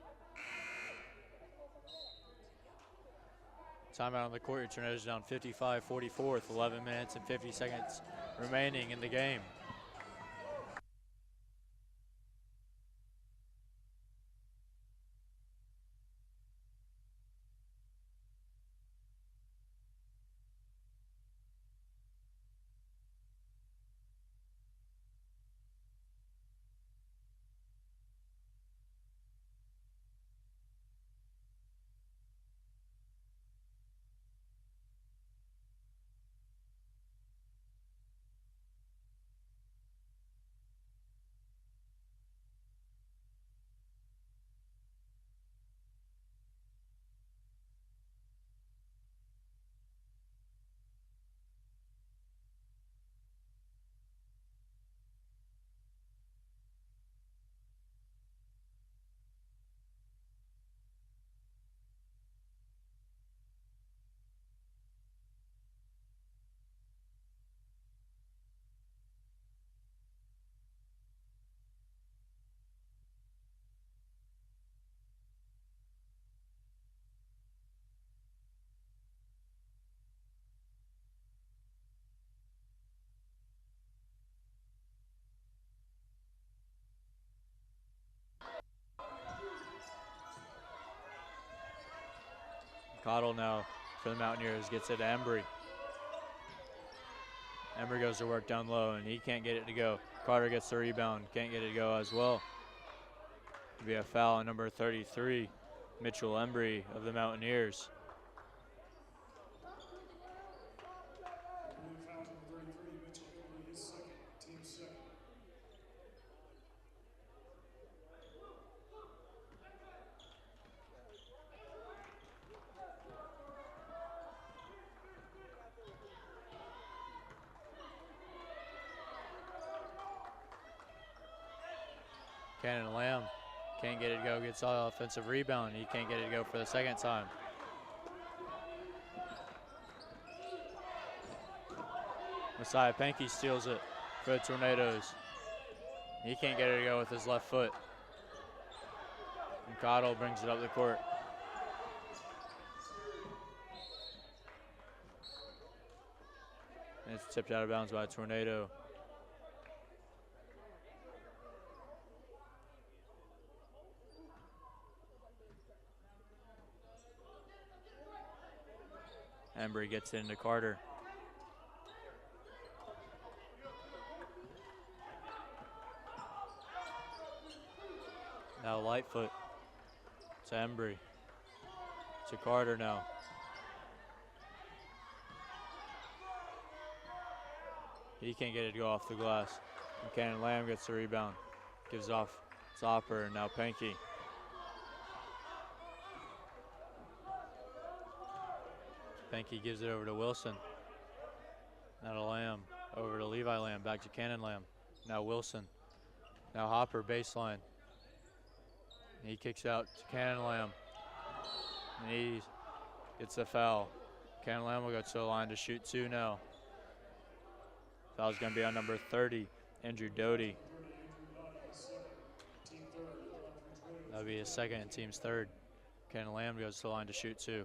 Speaker 1: Timeout on the court. Your Tornadoes down 55-44 with 11 minutes and 50 seconds remaining in the game. Cottle now for the Mountaineers gets it to Embry. Embry goes to work down low, and he can't get it to go. Carter gets the rebound, can't get it to go as well. It'll be a foul on number 33, Mitchell Embry of the Mountaineers.
Speaker 2: Foul number 33, Mitchell Embry, his second, team second.
Speaker 1: Cannon Lamb can't get it to go, gets all offensive rebound. He can't get it to go for the second time. Messiah Pankey steals it for the Tornadoes. He can't get it to go with his left foot. And Cottle brings it up the court. And it's tipped out of bounds by a Tornado. Embry gets it into Carter. Now Lightfoot to Embry. To Carter now. He can't get it to go off the glass. And Cannon Lamb gets the rebound. Gives off to Hopper, and now Pankey. Pankey gives it over to Wilson. Now to Lamb. Over to Levi Lamb. Back to Cannon Lamb. Now Wilson. Now Hopper baseline. He kicks out to Cannon Lamb. And he gets a foul. Cannon Lamb will go to the line to shoot two now. Foul's going to be on number 30, Andrew Doty. That'll be his second and team's third. Cannon Lamb goes to the line to shoot two.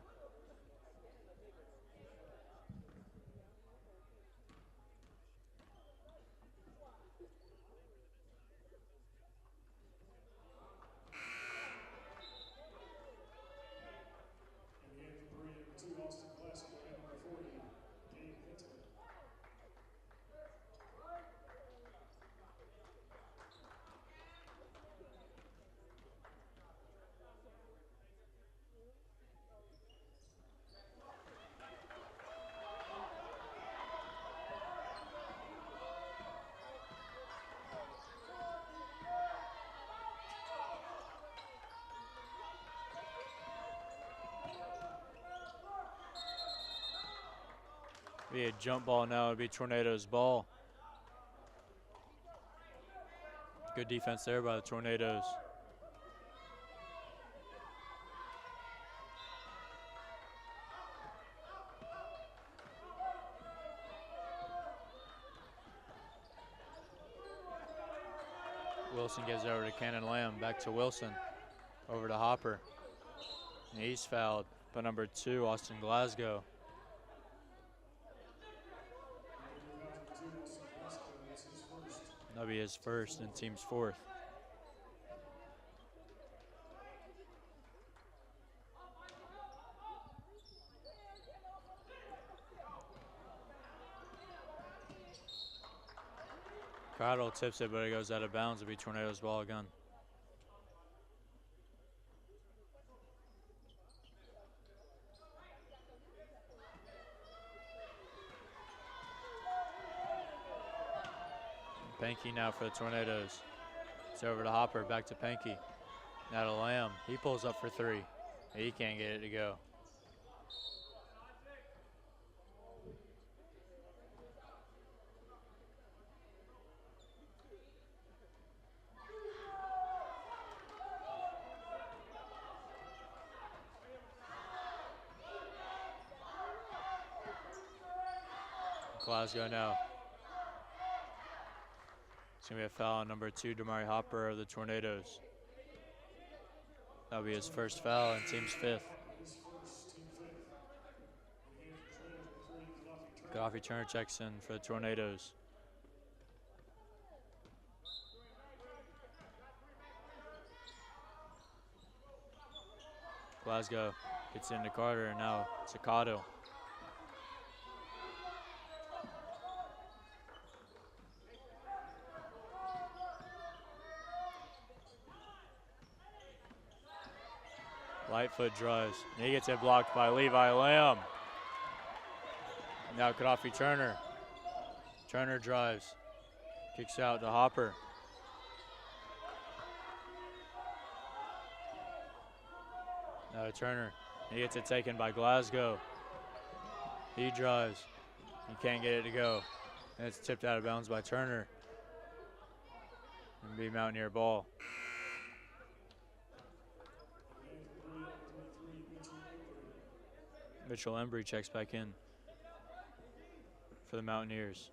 Speaker 1: Be a jump ball now. It'd be Tornadoes' ball. Good defense there by the Tornadoes. Wilson gives it over to Cannon Lamb. Back to Wilson. Over to Hopper. And he's fouled by number 2, Austin Glasgow. That'll be his first and team's 4th. Cottle tips it, but it goes out of bounds. It'll be Tornadoes' ball again. Pankey now for the Tornadoes. It's over to Hopper, back to Pankey. Now to Lamb. He pulls up for 3. He can't get it to go. Glasgow now. It's going to be a foul on number 2, Damari Hopper of the Tornadoes. That'll be his first foul and team's 5th. Gaddafi Turner checks in for the Tornadoes. Glasgow gets into Carter, and now Zaccato. Lightfoot drives. And he gets it blocked by Levi Lamb. Now Gaddafi Turner. Turner drives. Kicks out to Hopper. Now to Turner. He gets it taken by Glasgow. He drives. He can't get it to go. And it's tipped out of bounds by Turner. And be Mountaineer ball. Mitchell Embry checks back in for the Mountaineers.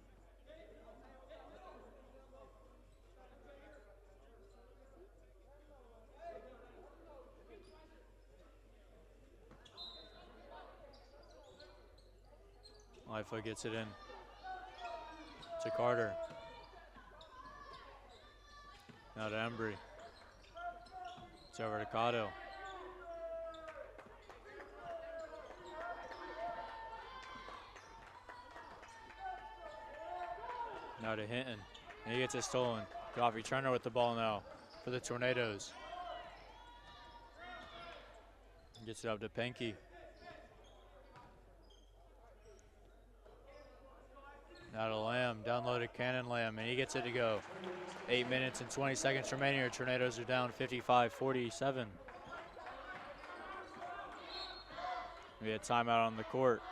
Speaker 1: Lightfoot gets it in to Carter. Now to Embry. It's over to Cotto. Now to Hinton. And he gets it stolen. Gaddafi Turner with the ball now for the Tornadoes. Gets it up to Pankey. Now to Lamb, down low to Cannon Lamb, and he gets it to go. 8 minutes and 20 seconds remaining. Our Tornadoes are down 55-47. We had timeout on the court.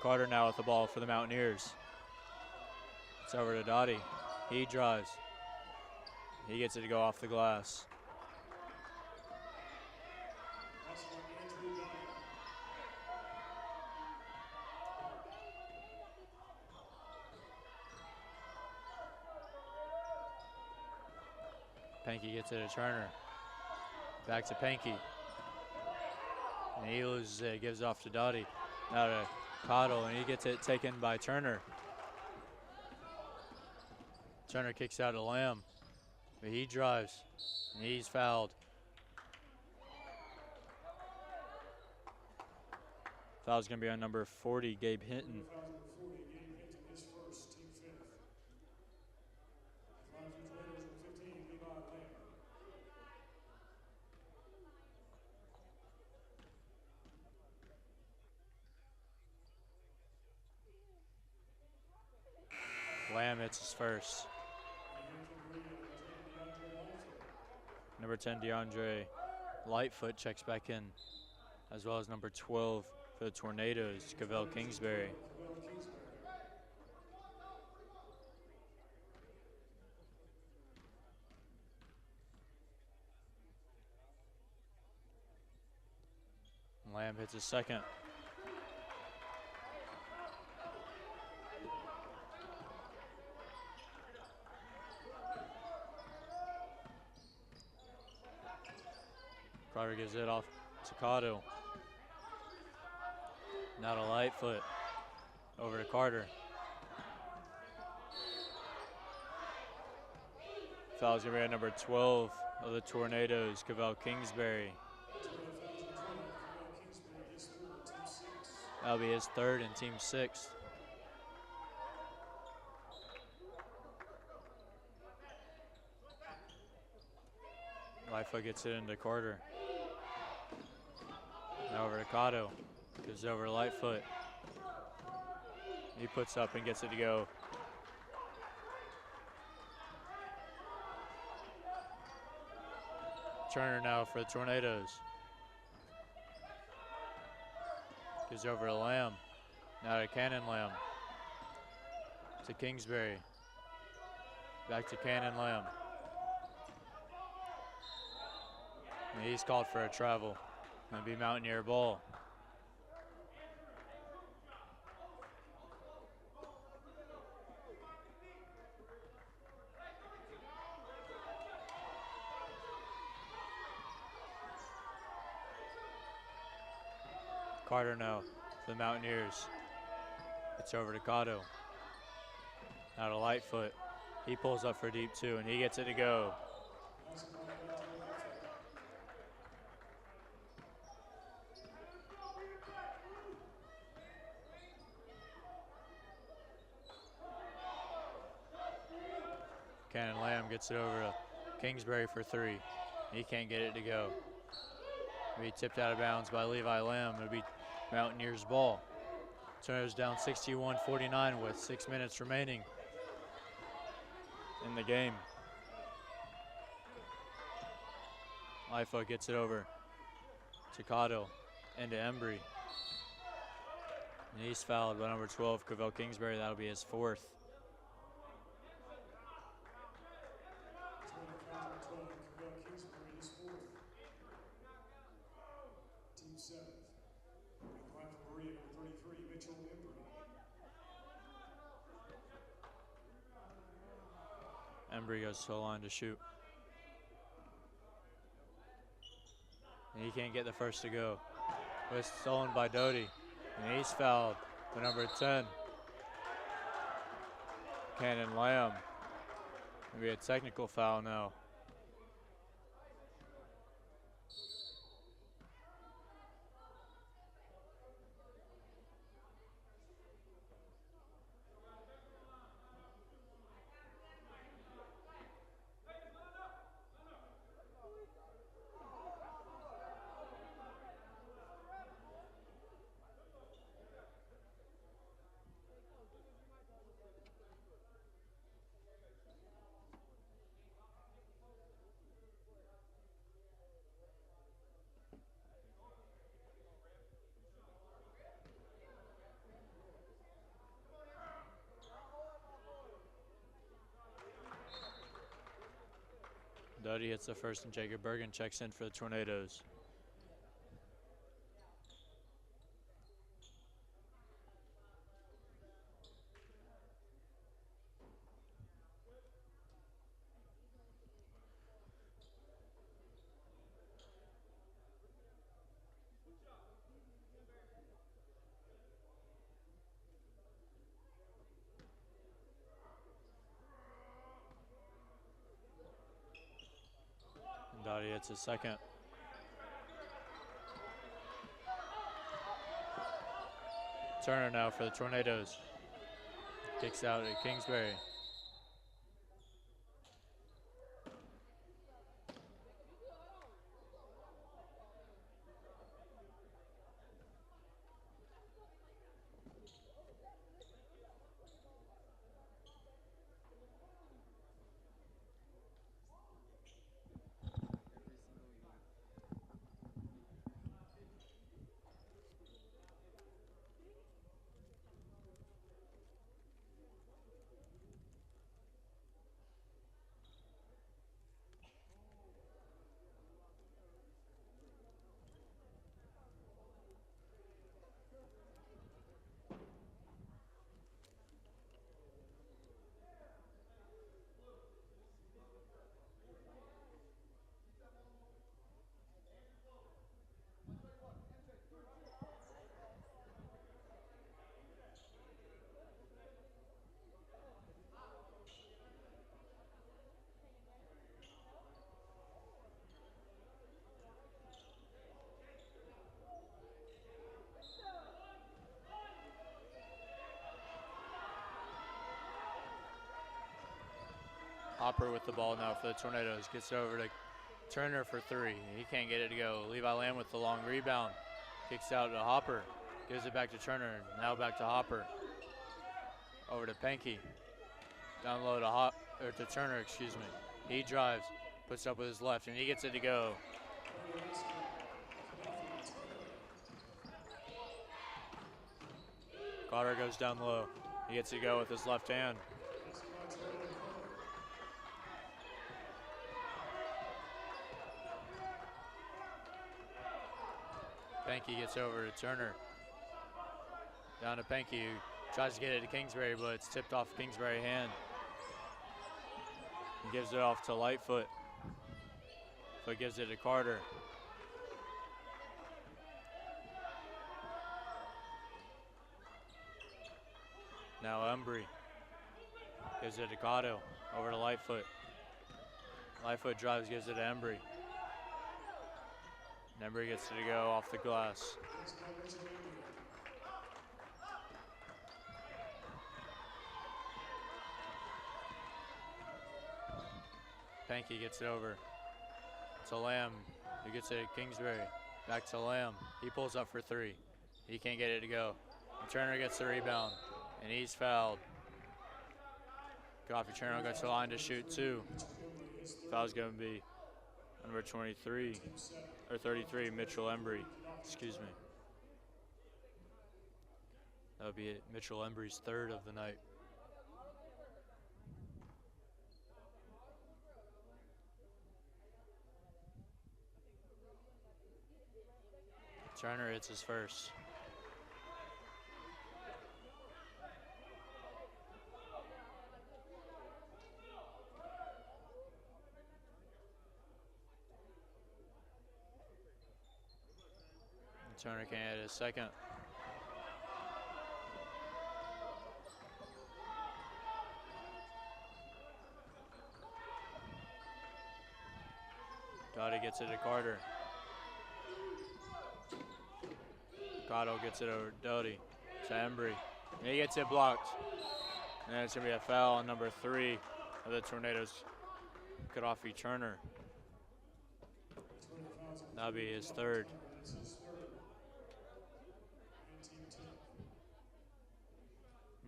Speaker 1: Carter now with the ball for the Mountaineers. It's over to Dottie. He drives. He gets it to go off the glass. Panky gets it to Turner. Back to Panky. And he loses it, gives it off to Dottie. Now to Cottle, and he gets it taken by Turner. Turner kicks out to Lamb, but he drives, and he's fouled. Foul's going to be on number 40, Gabe Hinton. Lamb hits his first. Number 10, DeAndre Lightfoot checks back in, as well as number 12 for the Tornadoes, Cavell Kingsbury. Lamb hits his second. Carter gives it off to Cotto. Now to Lightfoot. Over to Carter. Foul's going to be at number 12 of the Tornadoes, Cavell Kingsbury. That'll be his third and team sixth. Lightfoot gets it into Carter. Now over to Cotto. Gives it over to Lightfoot. He puts up and gets it to go. Turner now for the Tornadoes. Gives over to Lamb. Now to Cannon Lamb. To Kingsbury. Back to Cannon Lamb. And he's called for a travel. Gonna be Mountaineer ball. Carter now for the Mountaineers. It's over to Cotto. Now to Lightfoot. He pulls up for deep two, and he gets it to go. Cannon Lamb gets it over to Kingsbury for three. He can't get it to go. It'll be tipped out of bounds by Levi Lamb. It'll be Mountaineers ball. Turner's down 61-49 with 6 minutes remaining in the game. Lightfoot gets it over to Cotto and to Embry. And he's fouled by number 12, Cavell Kingsbury. That'll be his fourth. Embry goes to the line to shoot. And he can't get the first to go. But it's stolen by Doty. And he's fouled by number 10. Cannon Lamb. It'll be a technical foul now. Doty hits the first, and Jacob Bergen checks in for the Tornadoes. And Doty hits his second. Turner now for the Tornadoes. Kicks out at Kingsbury. Hopper with the ball now for the Tornadoes. Gets it over to Turner for three. He can't get it to go. Levi Lamb with the long rebound. Kicks out to Hopper. Gives it back to Turner. Now back to Hopper. Over to Pankey. Down low to Turner, excuse me. He drives, puts up with his left, and he gets it to go. Carter goes down low. He gets to go with his left hand. Pankey gets over to Turner. Down to Pankey, who tries to get it to Kingsbury, but it's tipped off Kingsbury's hand. He gives it off to Lightfoot. Foot gives it to Carter. Now Embry gives it to Cotto, over to Lightfoot. Lightfoot drives, gives it to Embry. And Embry gets it to go off the glass. Pankey gets it over to Lamb, who gets it to Kingsbury. Back to Lamb. He pulls up for three. He can't get it to go. And Turner gets the rebound, and he's fouled. Coffee Turner goes to the line to shoot two. Foul's going to be number 23, or 33, Mitchell Embry. Excuse me. That would be Mitchell Embry's third of the night. Turner hits his first. And Turner can't hit his second. Gotti gets it to Carter. Cotto gets it over Doty to Embry. And he gets it blocked. And then it's going to be a foul on number 3 of the Tornadoes, Gaddafi Turner. That'll be his third.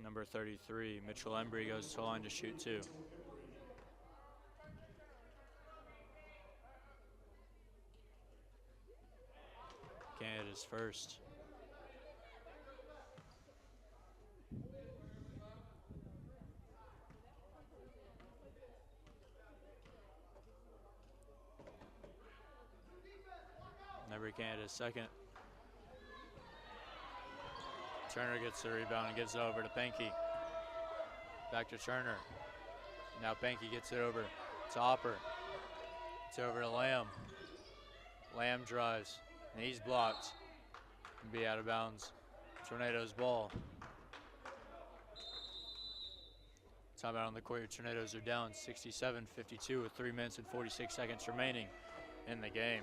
Speaker 1: Number 33, Mitchell Embry, goes to the line to shoot two. Can't hit his first. Embry can't hit his second. Turner gets the rebound and gives it over to Pankey. Back to Turner. Now Pankey gets it over to Hopper. It's over to Lamb. Lamb drives, and he's blocked. And be out of bounds. Tornadoes ball. Timeout on the court. Your Tornadoes are down 67-52 with 3 minutes and 46 seconds remaining in the game.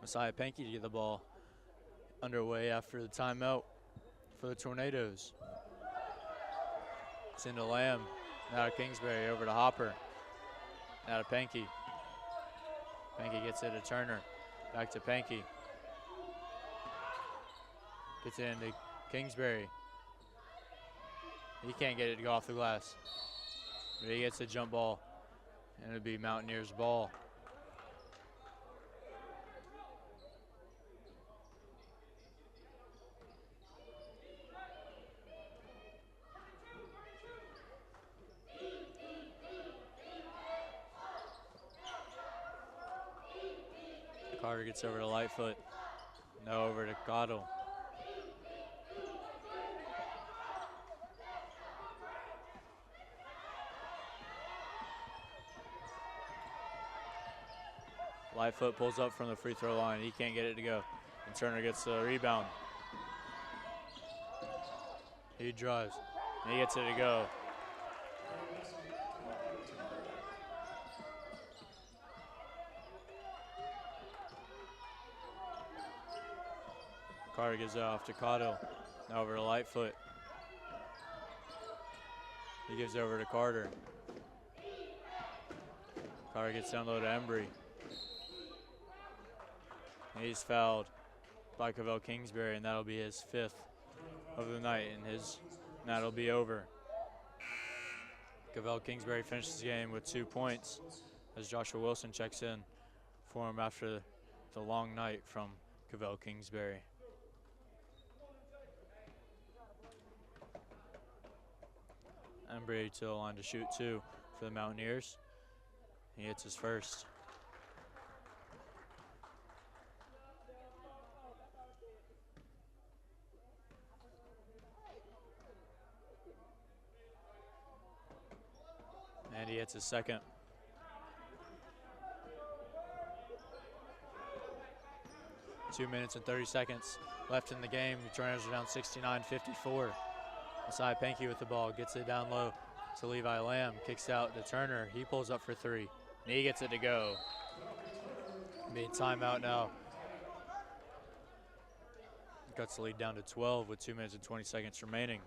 Speaker 1: Messiah Pankey to get the ball underway after the timeout for the Tornadoes. It's into Lamb. Now to Kingsbury, over to Hopper. Now to Pankey. Pankey gets it to Turner. Back to Pankey. Gets it into Kingsbury. He can't get it to go off the glass. But he gets a jump ball. And it'll be Mountaineers' ball. Carter gets over to Lightfoot. Now over to Cottle. Lightfoot pulls up from the free throw line. He can't get it to go. And Turner gets the rebound. He drives. And he gets it to go. Carter gives it off to Cotto. Now over to Lightfoot. He gives it over to Carter. Carter gets down low to Embry. And he's fouled by Cavell Kingsbury, and that'll be his 5th of the night, and that'll be over. Cavell Kingsbury finishes the game with 2 points as Joshua Wilson checks in for him after the long night from Cavell Kingsbury. Embry to the line to shoot 2 for the Mountaineers. He hits his first. And he hits his second. Two minutes and 30 seconds left in the game. The Tornadoes are down 69-54. Messiah Pankey with the ball, gets it down low to Levi Lamb, kicks out to Turner. He pulls up for 3, and he gets it to go. Being timeout now. Cuts the lead down to 12 with 2 minutes and 20 seconds remaining.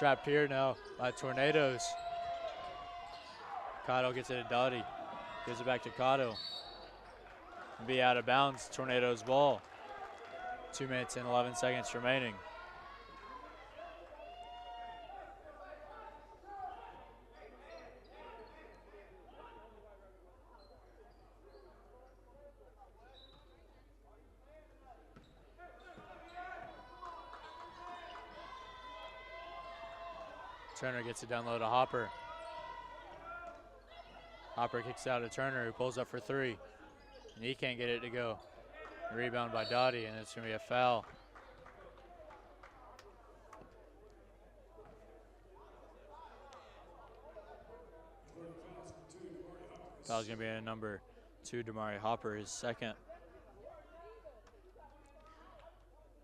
Speaker 1: trapped here now by Tornadoes. Cotto gets it to Dottie. Gives it back to Cotto. Be out of bounds. Tornadoes ball. 2 minutes and 11 seconds remaining. Turner gets it down low to Hopper. Hopper kicks out to Turner, who pulls up for three. And he can't get it to go. Rebound by Dottie, and it's going to be a foul. Foul's going to be a number 2, Damari Hopper, his second.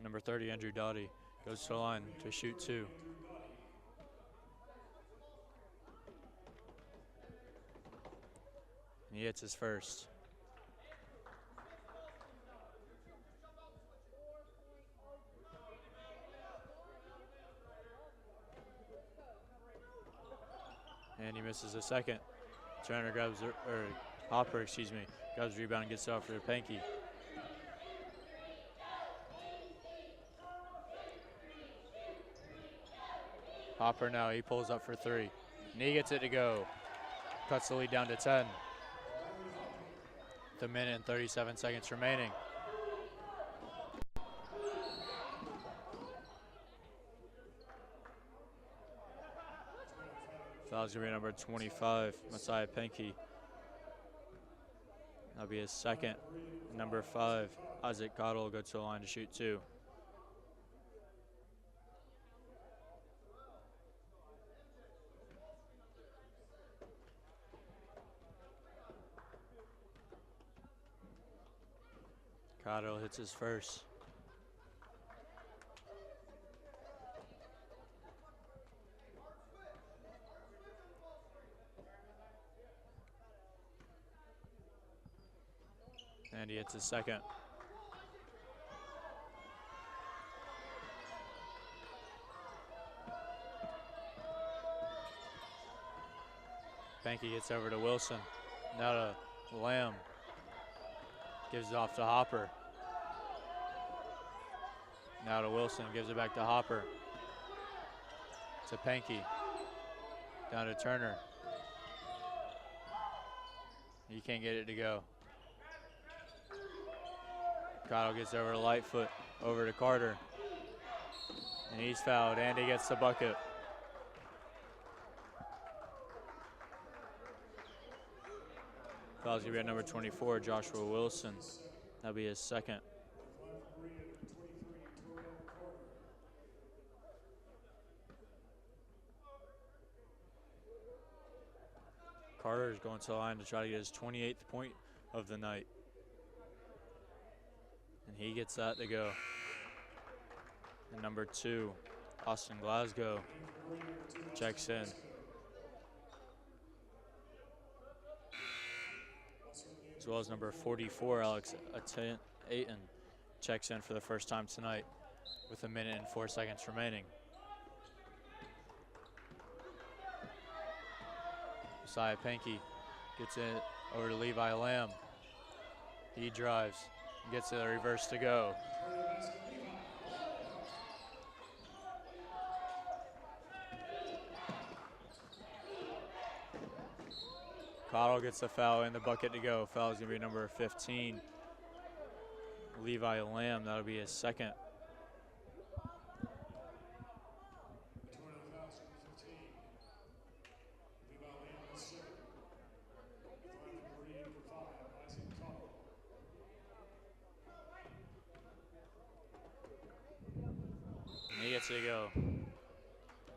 Speaker 1: Number 30, Andrew Dottie, goes to the line to shoot 2. He hits his first. And he misses a second. Turner grabs, or Hopper, excuse me, grabs the rebound and gets it off for Panky. Hopper now, he pulls up for 3. And he gets it to go. Cuts the lead down to 10. With 1 minute and 37 seconds remaining. Foul's going to be number 25, Messiah Penke. That'll be his second. Number 5, Isaac Cottle will go to the line to shoot 2. Cottle hits his first. And he hits his second. Panky gets over to Wilson. Now to Lamb. Gives it off to Hopper. Now to Wilson. Gives it back to Hopper. To Panky. Down to Turner. He can't get it to go. Cottle gets over to Lightfoot, over to Carter. And he's fouled, and he gets the bucket. Foul's gonna be at number 24, Joshua Wilson. That'll be his second. Carter is going to the line to try to get his 28th point of the night. And he gets that to go. And number 2, Austin Glasgow, checks in. As well as number 44, Alex Ayton, checks in for the first time tonight with 1 minute and 4 seconds remaining. Messiah Panky gets it over to Levi Lamb. He drives. Gets a reverse to go. Cottle gets the foul and the bucket to go. Foul is going to be number 15, Levi Lamb. That'll be his second. He gets to go.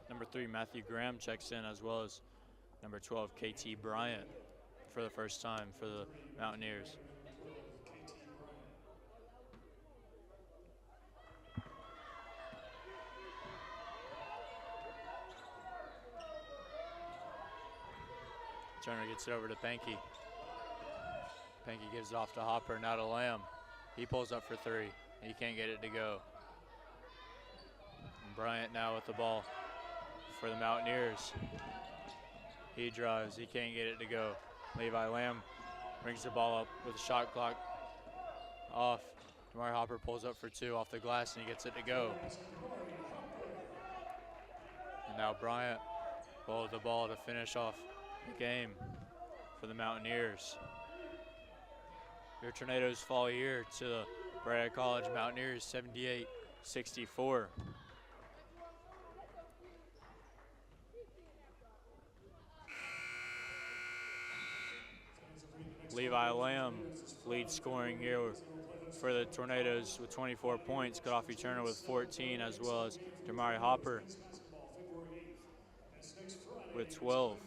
Speaker 1: Number 3, Matthew Graham checks in, as well as number 12, KT Bryant, for the first time for the Mountaineers. Turner gets it over to Panky. Panky gives it off to Hopper, now to Lamb. He pulls up for 3. He can't get it to go. Bryant now with the ball. for the Mountaineers. He drives, he can't get it to go. Levi Lamb brings the ball up with the shot clock off. Damari Hopper pulls up for two off the glass and he gets it to go. And now Bryant will hold the ball to finish off the game for the Mountaineers. Your Tornadoes fall here to the Berea College Mountaineers 78-64. Levi Lamb lead scoring here for the Tornadoes with 24 points. Gaddafi Turner with 14, as well as Damari Hopper with 12.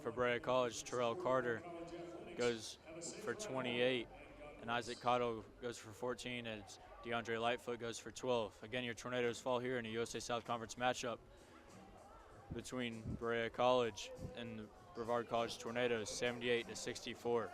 Speaker 1: For Berea College, Terrell Carter goes for 28, and Isaac Cotto goes for 14, and DeAndre Lightfoot goes for 12. Again, your Tornadoes fall here in a USA South Conference matchup between Berea College and the Brevard College Tornadoes, 78-64.